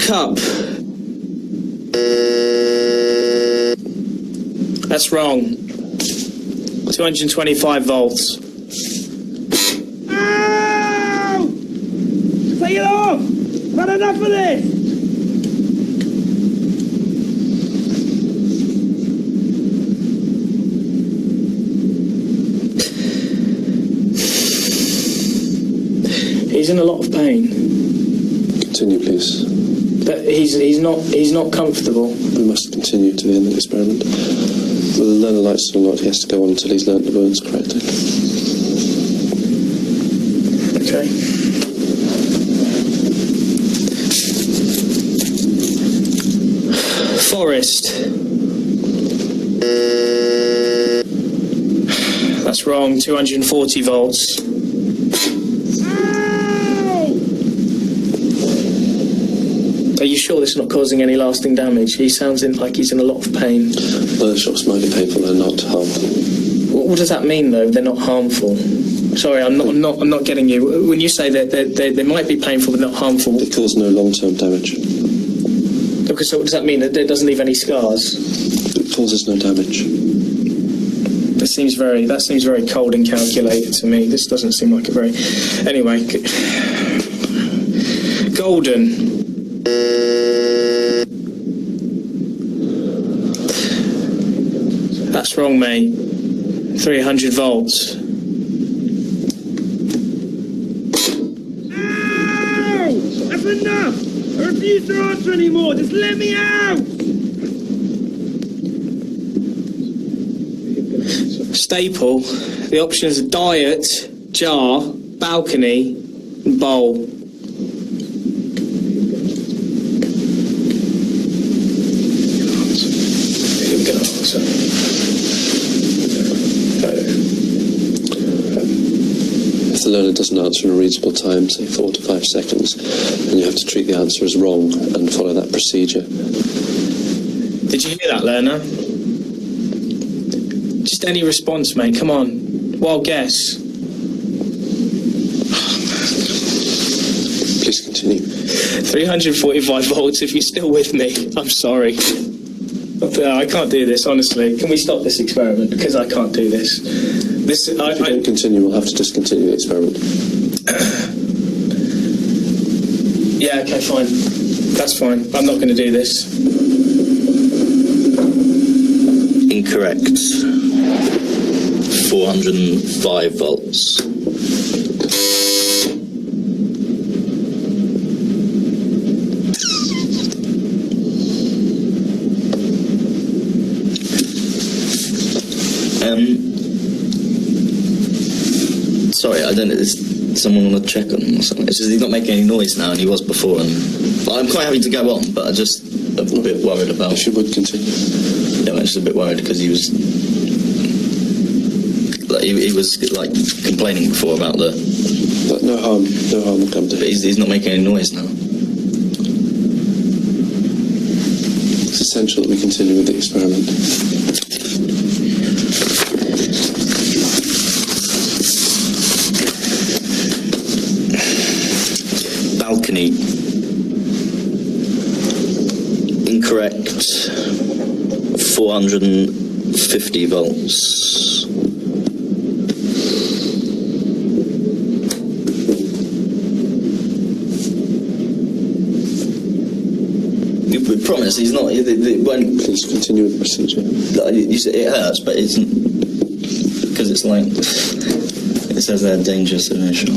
Cup. That's wrong. 225 volts. Take it off! I've had enough of this! He's in a lot of pain. Continue, please. But he's not comfortable. We must continue to the end of the experiment. The learner likes it a lot. He has to go on until he's learnt the words correctly. Okay. Forest. That's wrong. 240 volts. Are you sure this is not causing any lasting damage? He sounds like he's in a lot of pain. Well, the shocks might be painful, they're not harmful. What does that mean, though? They're not harmful. Sorry, I'm not getting you. When you say that they might be painful but not harmful, They cause no long-term damage. okay, so what does that mean? That it doesn't leave any scars? It causes no damage. That seems very cold and calculated to me. This doesn't seem like a very. Anyway, golden. That's wrong, mate. 300 volts. Ow! That's enough! I refuse to answer anymore! Just let me out! Staple. The options are diet, jar, balcony, and bowl. If the learner doesn't answer in a reasonable time, say 4 to 5 seconds, then you have to treat the answer as wrong and follow that procedure. Did you hear that, learner? Just any response, mate. Come on. Wild guess. Please continue. 345 volts if you're still with me. I'm sorry. I can't do this, honestly. Can we stop this experiment? Because I can't do this. If you don't continue, we'll have to discontinue the experiment. Yeah, okay, fine. That's fine. I'm not going to do this. Incorrect. 405 volts. Sorry, I don't know. someone want to check on him or something? It's just he's not making any noise now, and he was before. And I'm quite happy to go on, but I'm a bit worried about. If you would continue. Yeah, I'm just a bit worried because he was. Like, he was like complaining before about the. But no harm will come to him. But he's not making any noise now. It's essential that we continue with the experiment. Balcony. Incorrect. 450 volts. We promise he's not. When Please continue with the procedure. you say it hurts, but it's because it's like it says they're dangerous initial.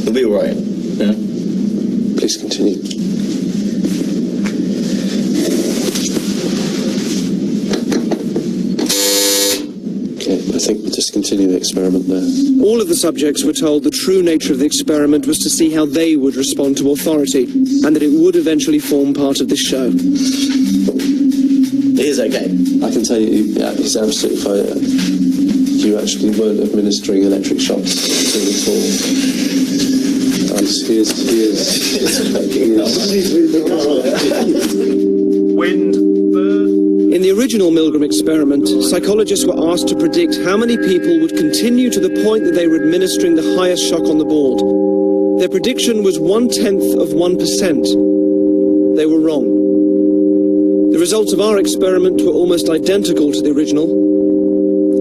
It'll be alright. Yeah. Please continue. Okay, I think we'll just continue the experiment there. All of the subjects were told the true nature of the experiment was to see how they would respond to authority, and that it would eventually form part of this show. It is okay. I can tell you, yeah, he's absolutely fine. You actually weren't administering electric shocks until the fall. He is. Wind, bird. In the original Milgram experiment, psychologists were asked to predict how many people would continue to the point that they were administering the highest shock on the board. Their prediction was 1/10 of 1%. They were wrong. The results of our experiment were almost identical to the original.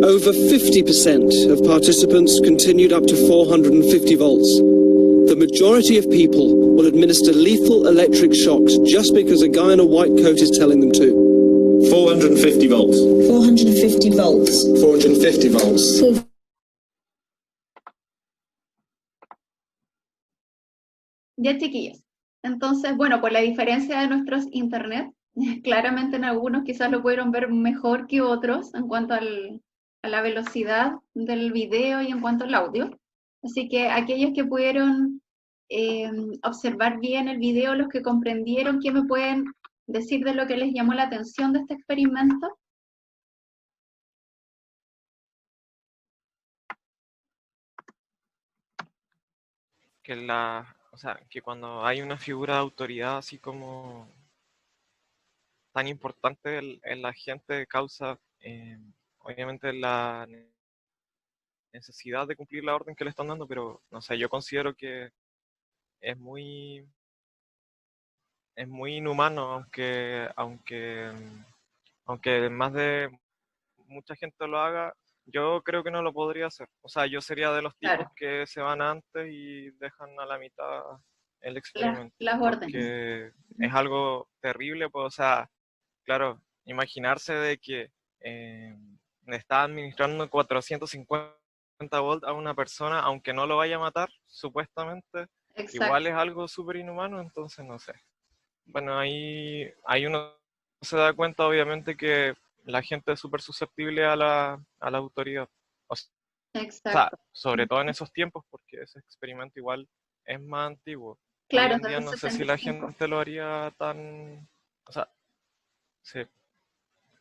Over 50% of participants continued up to 450 volts. The majority of people will administer lethal electric shocks just because a guy in a white coat is telling them to. 450 volts. 450 volts. 450 volts. Ya, chiquillos. Entonces, bueno, por la diferencia de nuestros internet, claramente en algunos quizás lo pudieron ver mejor que otros en cuanto a la velocidad del video y en cuanto al audio. Así que aquellos que pudieron observar bien el video, los que comprendieron, ¿qué me pueden decir de lo que les llamó la atención de este experimento? Que cuando hay una figura de autoridad así como tan importante en la gente, causa obviamente la necesidad de cumplir la orden que le están dando, pero no sé, yo considero que es muy inhumano, aunque más de mucha gente lo haga, yo creo que no lo podría hacer. O sea, yo sería de los tipos Claro. que se van antes y dejan a la mitad el experimento. Las órdenes. Porque es algo terrible, pues, o sea, claro, imaginarse de que le está administrando 450 volts a una persona, aunque no lo vaya a matar, supuestamente, Exacto. igual es algo súper inhumano, entonces no sé. Bueno, ahí uno se da cuenta, obviamente, que la gente es súper susceptible a la autoridad. O sea, Exacto. sobre todo en esos tiempos, porque ese experimento igual es más antiguo. Claro, Hoy en día del no sé si la 65. gente lo haría tan... O sea, sí.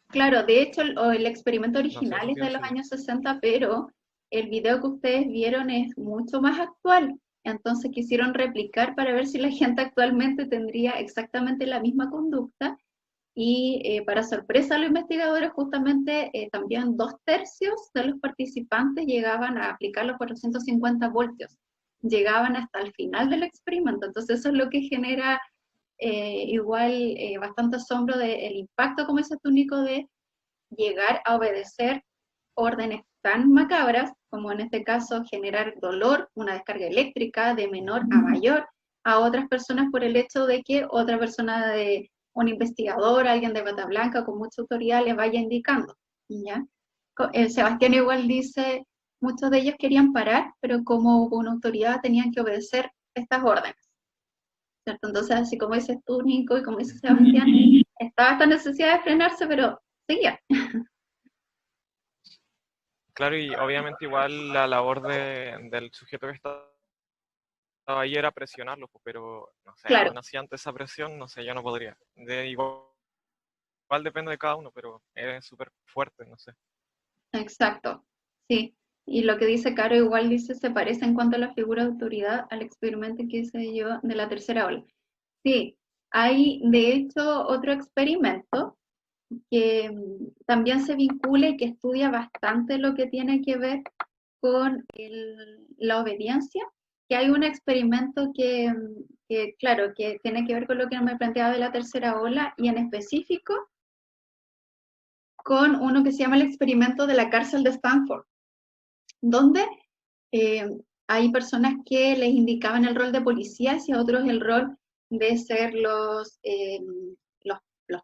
Claro, de hecho el experimento original qué es de los piensan. años 60, pero el video que ustedes vieron es mucho más actual. Entonces quisieron replicar para ver si la gente actualmente tendría exactamente la misma conducta. Y para sorpresa de los investigadores, justamente también 2/3 de los participantes llegaban a aplicar los 450 voltios. Llegaban hasta el final del experimento. Entonces eso es lo que genera igual bastante asombro del impacto, como dice tú, Nico, de llegar a obedecer órdenes tan macabras, como en este caso generar dolor, una descarga eléctrica de menor a mayor, a otras personas por el hecho de que otra persona, un investigador, alguien de bata blanca con mucha autoridad les vaya indicando, ¿ya? Sebastián igual dice, muchos de ellos querían parar, pero como hubo una autoridad tenían que obedecer estas órdenes, ¿cierto? Entonces, así como dices tú, Nico, y como dice Sebastián, estaba esta necesidad de frenarse, pero seguía. Claro, y obviamente igual la labor del sujeto que estaba ahí era presionarlo, pues, pero no sé, Claro. aún así ante esa presión, no sé, yo no podría. Igual depende de cada uno, pero es súper fuerte, no sé. Exacto, sí. Y lo que dice Caro igual dice, se parece en cuanto a la figura de autoridad al experimento que hice yo de la tercera ola. Sí, hay de hecho otro experimento que también se vincula y que estudia bastante lo que tiene que ver con la obediencia, que hay un experimento que, claro, que tiene que ver con lo que me planteaba de la tercera ola y en específico con uno que se llama el experimento de la cárcel de Stanford, donde hay personas que les indicaban el rol de policías y a otros el rol de ser los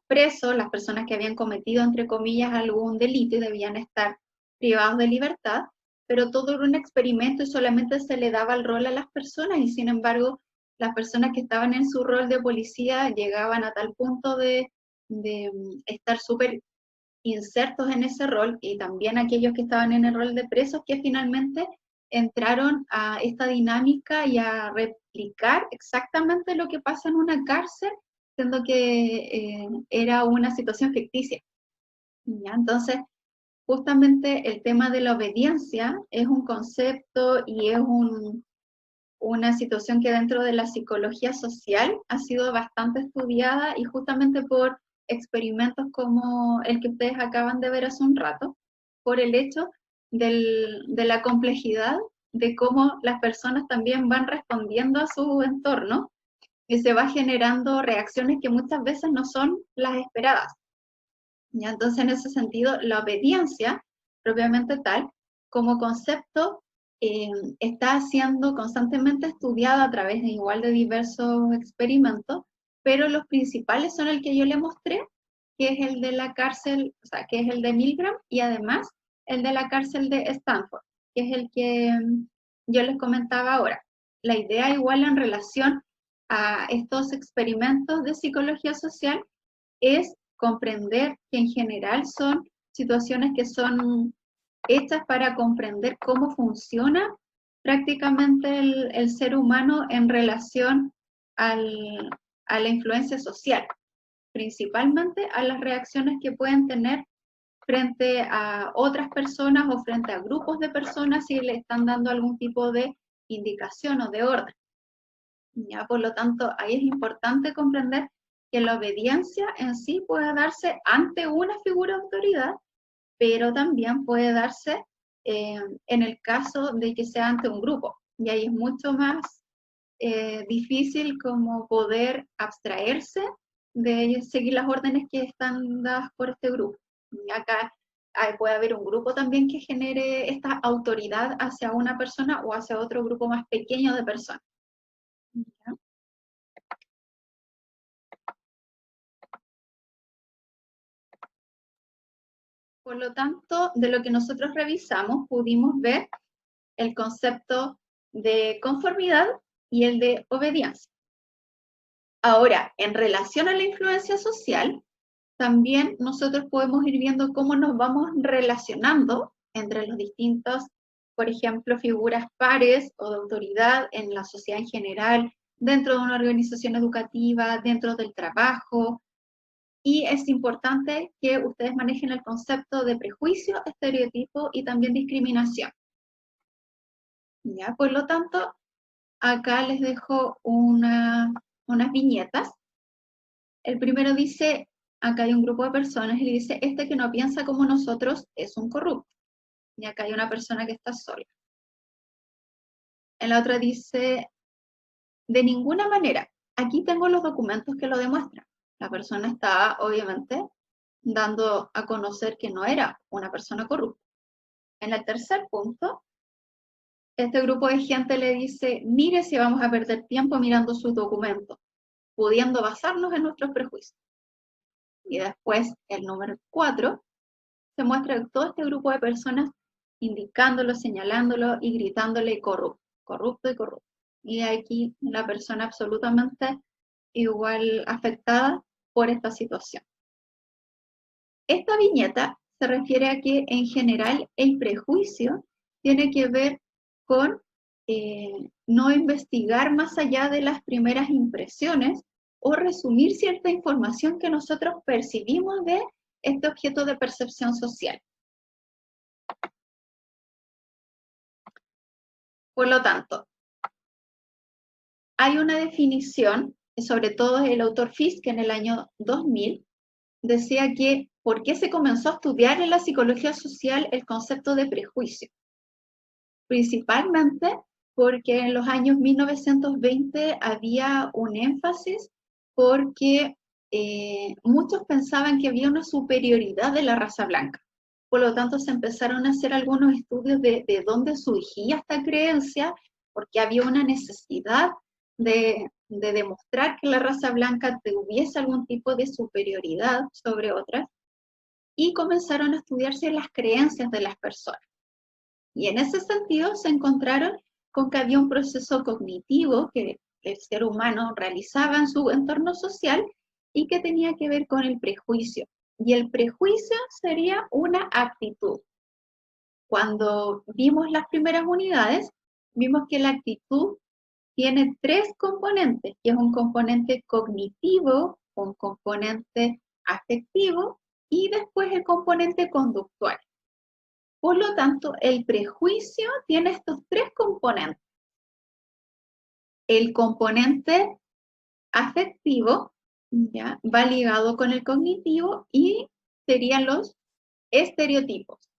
presos, las personas que habían cometido, entre comillas, algún delito y debían estar privados de libertad, pero todo era un experimento y solamente se le daba el rol a las personas y sin embargo las personas que estaban en su rol de policía llegaban a tal punto de estar súper insertos en ese rol y también aquellos que estaban en el rol de presos que finalmente entraron a esta dinámica y a replicar exactamente lo que pasa en una cárcel, siendo que era una situación ficticia. ¿Ya? Entonces, justamente el tema de la obediencia es un concepto y es una situación que dentro de la psicología social ha sido bastante estudiada y justamente por experimentos como el que ustedes acaban de ver hace un rato, por el hecho de la complejidad de cómo las personas también van respondiendo a su entorno y se va generando reacciones que muchas veces no son las esperadas. ¿Ya? Entonces, en ese sentido, la obediencia, propiamente tal, como concepto, está siendo constantemente estudiada a través de igual de diversos experimentos, pero los principales son el que yo le mostré, que es el de la cárcel, o sea, que es el de Milgram, y además el de la cárcel de Stanford, que es el que yo les comentaba ahora. La idea igual en relación a estos experimentos de psicología social es comprender que en general son situaciones que son hechas para comprender cómo funciona prácticamente el ser humano en relación a la influencia social, principalmente a las reacciones que pueden tener frente a otras personas o frente a grupos de personas si le están dando algún tipo de indicación o de orden. ¿Ya? Por lo tanto, ahí es importante comprender que la obediencia en sí puede darse ante una figura de autoridad, pero también puede darse en el caso de que sea ante un grupo. Y ahí es mucho más difícil como poder abstraerse de seguir las órdenes que están dadas por este grupo. Y acá puede haber un grupo también que genere esta autoridad hacia una persona o hacia otro grupo más pequeño de personas. ¿Ya? Por lo tanto, de lo que nosotros revisamos, pudimos ver el concepto de conformidad y el de obediencia. Ahora, en relación a la influencia social, también nosotros podemos ir viendo cómo nos vamos relacionando entre los distintos, por ejemplo, figuras pares o de autoridad en la sociedad en general, dentro de una organización educativa, dentro del trabajo. Y es importante que ustedes manejen el concepto de prejuicio, estereotipo y también discriminación. ¿Ya? Por lo tanto, acá les dejo unas viñetas. El primero dice, acá hay un grupo de personas y le dice, este que no piensa como nosotros es un corrupto. Y acá hay una persona que está sola. En la otra dice, de ninguna manera, aquí tengo los documentos que lo demuestran. La persona está, obviamente, dando a conocer que no era una persona corrupta. En el tercer punto, este grupo de gente le dice, mire si vamos a perder tiempo mirando sus documentos, pudiendo basarnos en nuestros prejuicios. Y después, el número 4, se muestra todo este grupo de personas indicándolo, señalándolo y gritándole corrupto, corrupto y corrupto. Y aquí la persona absolutamente igual afectada por esta situación. Esta viñeta se refiere a que en general el prejuicio tiene que ver con no investigar más allá de las primeras impresiones o resumir cierta información que nosotros percibimos de este objeto de percepción social. Por lo tanto, hay una definición, sobre todo el autor Fiske en el año 2000, decía que ¿por qué se comenzó a estudiar en la psicología social el concepto de prejuicio? Principalmente porque en los años 1920 había un énfasis porque muchos pensaban que había una superioridad de la raza blanca. Por lo tanto, se empezaron a hacer algunos estudios de dónde surgía esta creencia, porque había una necesidad de demostrar que la raza blanca tuviese algún tipo de superioridad sobre otras, y comenzaron a estudiarse las creencias de las personas. Y en ese sentido se encontraron con que había un proceso cognitivo que el ser humano realizaba en su entorno social y que tenía que ver con el prejuicio. Y el prejuicio sería una actitud. Cuando vimos las primeras unidades, vimos que la actitud tiene 3 componentes, que es un componente cognitivo, un componente afectivo y después el componente conductual. Por lo tanto, el prejuicio tiene estos 3 componentes. El componente afectivo, ¿ya?, va ligado con el cognitivo y serían los estereotipos.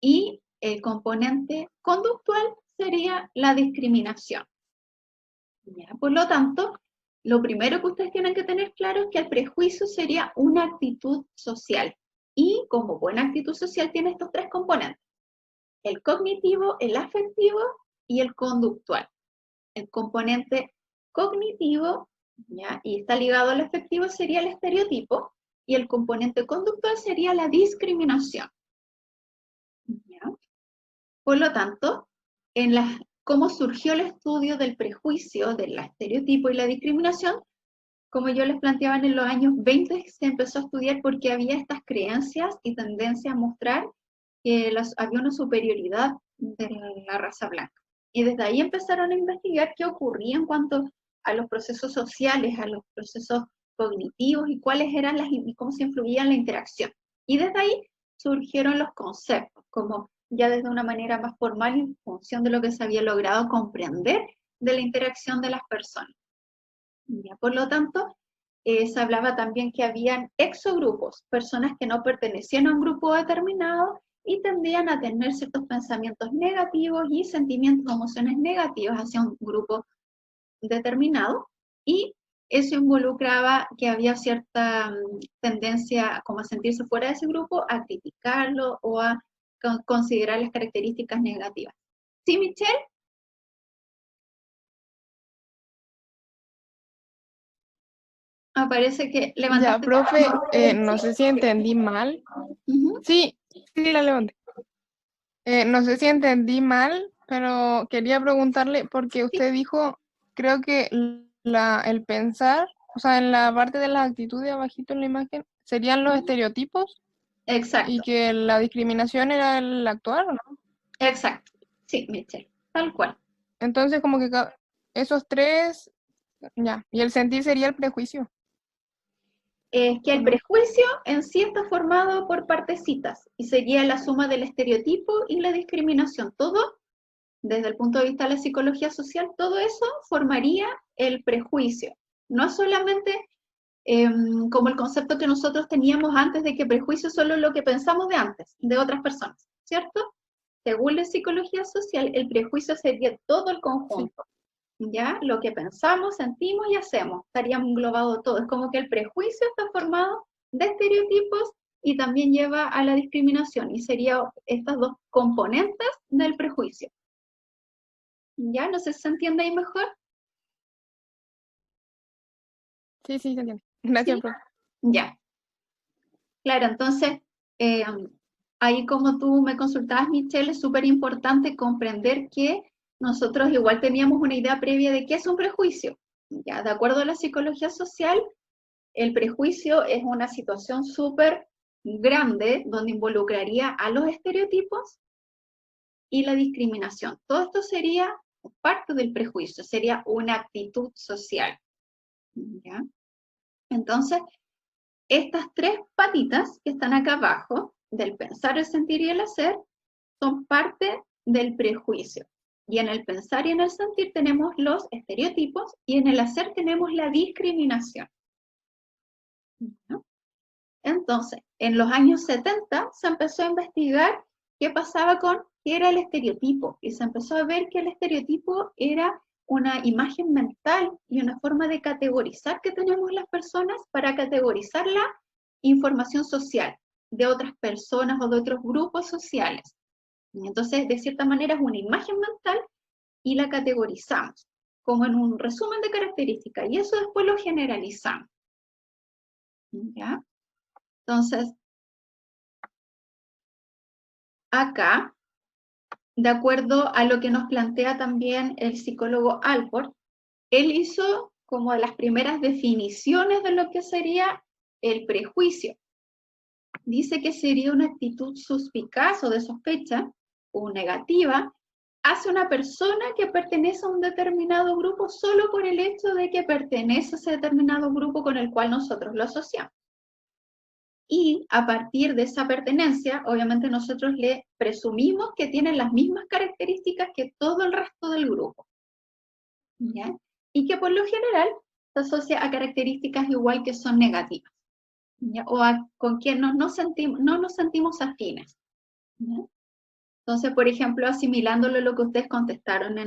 Y el componente conductual sería la discriminación. ¿Ya? Por lo tanto, lo primero que ustedes tienen que tener claro es que el prejuicio sería una actitud social. Y como buena actitud social tiene estos 3 componentes: el cognitivo, el afectivo y el conductual. El componente cognitivo, ¿ya?, y está ligado al afectivo, sería el estereotipo, y el componente conductual sería la discriminación. ¿Ya? Por lo tanto, cómo surgió el estudio del prejuicio, del estereotipo y la discriminación, como yo les planteaba, en los años 20 se empezó a estudiar porque había estas creencias y tendencia a mostrar que había una superioridad de la raza blanca. Y desde ahí empezaron a investigar qué ocurría en cuanto a los procesos sociales, a los procesos cognitivos y cuáles eran y cómo se influía en la interacción. Y desde ahí surgieron los conceptos, como ya desde una manera más formal en función de lo que se había logrado comprender de la interacción de las personas. Ya, por lo tanto, se hablaba también que habían exogrupos, personas que no pertenecían a un grupo determinado y tendían a tener ciertos pensamientos negativos y sentimientos o emociones negativas hacia un grupo determinado, y eso involucraba que había cierta tendencia como a sentirse fuera de ese grupo, a criticarlo o a considerar las características negativas. ¿Sí, Michelle? Parece que levantaste. Ya, profe, no sé si entendí mal. Sí, la levanté. No sé si entendí mal, pero quería preguntarle, porque usted dijo, creo que el pensar, o sea, en la parte de las actitudes abajito en la imagen, serían los estereotipos. Exacto. Y que la discriminación era el actuar, ¿o no? Exacto. Sí, Michelle, tal cual. Entonces, como que esos 3, ya, y el sentir sería el prejuicio. Es que el prejuicio en sí está formado por partecitas y sería la suma del estereotipo y la discriminación. Todo, desde el punto de vista de la psicología social, todo eso formaría el prejuicio. No solamente como el concepto que nosotros teníamos antes de que prejuicio es solo lo que pensamos de antes, de otras personas, ¿cierto? Según la psicología social, el prejuicio sería todo el conjunto. ¿Ya? Lo que pensamos, sentimos y hacemos, estaría englobado todo. Es como que el prejuicio está formado de estereotipos y también lleva a la discriminación, y serían estas 2 componentes del prejuicio. ¿Ya? No sé si se entiende ahí mejor. Sí, se entiende. Gracias, ¿Sí? profe. Ya. Claro, entonces, ahí como tú me consultabas, Michelle, es súper importante comprender que nosotros igual teníamos una idea previa de qué es un prejuicio. Ya, de acuerdo a la psicología social, el prejuicio es una situación súper grande donde involucraría a los estereotipos y la discriminación. Todo esto sería parte del prejuicio, sería una actitud social. ¿Ya? Entonces, estas tres patitas que están acá abajo, del pensar, el sentir y el hacer, son parte del prejuicio. Y en el pensar y en el sentir tenemos los estereotipos y en el hacer tenemos la discriminación. ¿Ya? Entonces, en los años 70 se empezó a investigar qué pasaba con qué era el estereotipo y se empezó a ver que el estereotipo era una imagen mental y una forma de categorizar que tenemos las personas para categorizar la información social de otras personas o de otros grupos sociales. Entonces, de cierta manera es una imagen mental y la categorizamos como en un resumen de características y eso después lo generalizamos. ¿Ya? Entonces, acá, de acuerdo a lo que nos plantea también el psicólogo Alport, él hizo como de las primeras definiciones de lo que sería el prejuicio. Dice que sería una actitud suspicaz o de sospecha o negativa hacia una persona que pertenece a un determinado grupo solo por el hecho de que pertenece a ese determinado grupo con el cual nosotros lo asociamos. Y a partir de esa pertenencia, obviamente nosotros le presumimos que tienen las mismas características que todo el resto del grupo. ¿Ya? Y que por lo general se asocia a características igual que son negativas. ¿Ya? O con quien no nos sentimos afines. ¿Ya? Entonces, por ejemplo, asimilándolo a lo que ustedes contestaron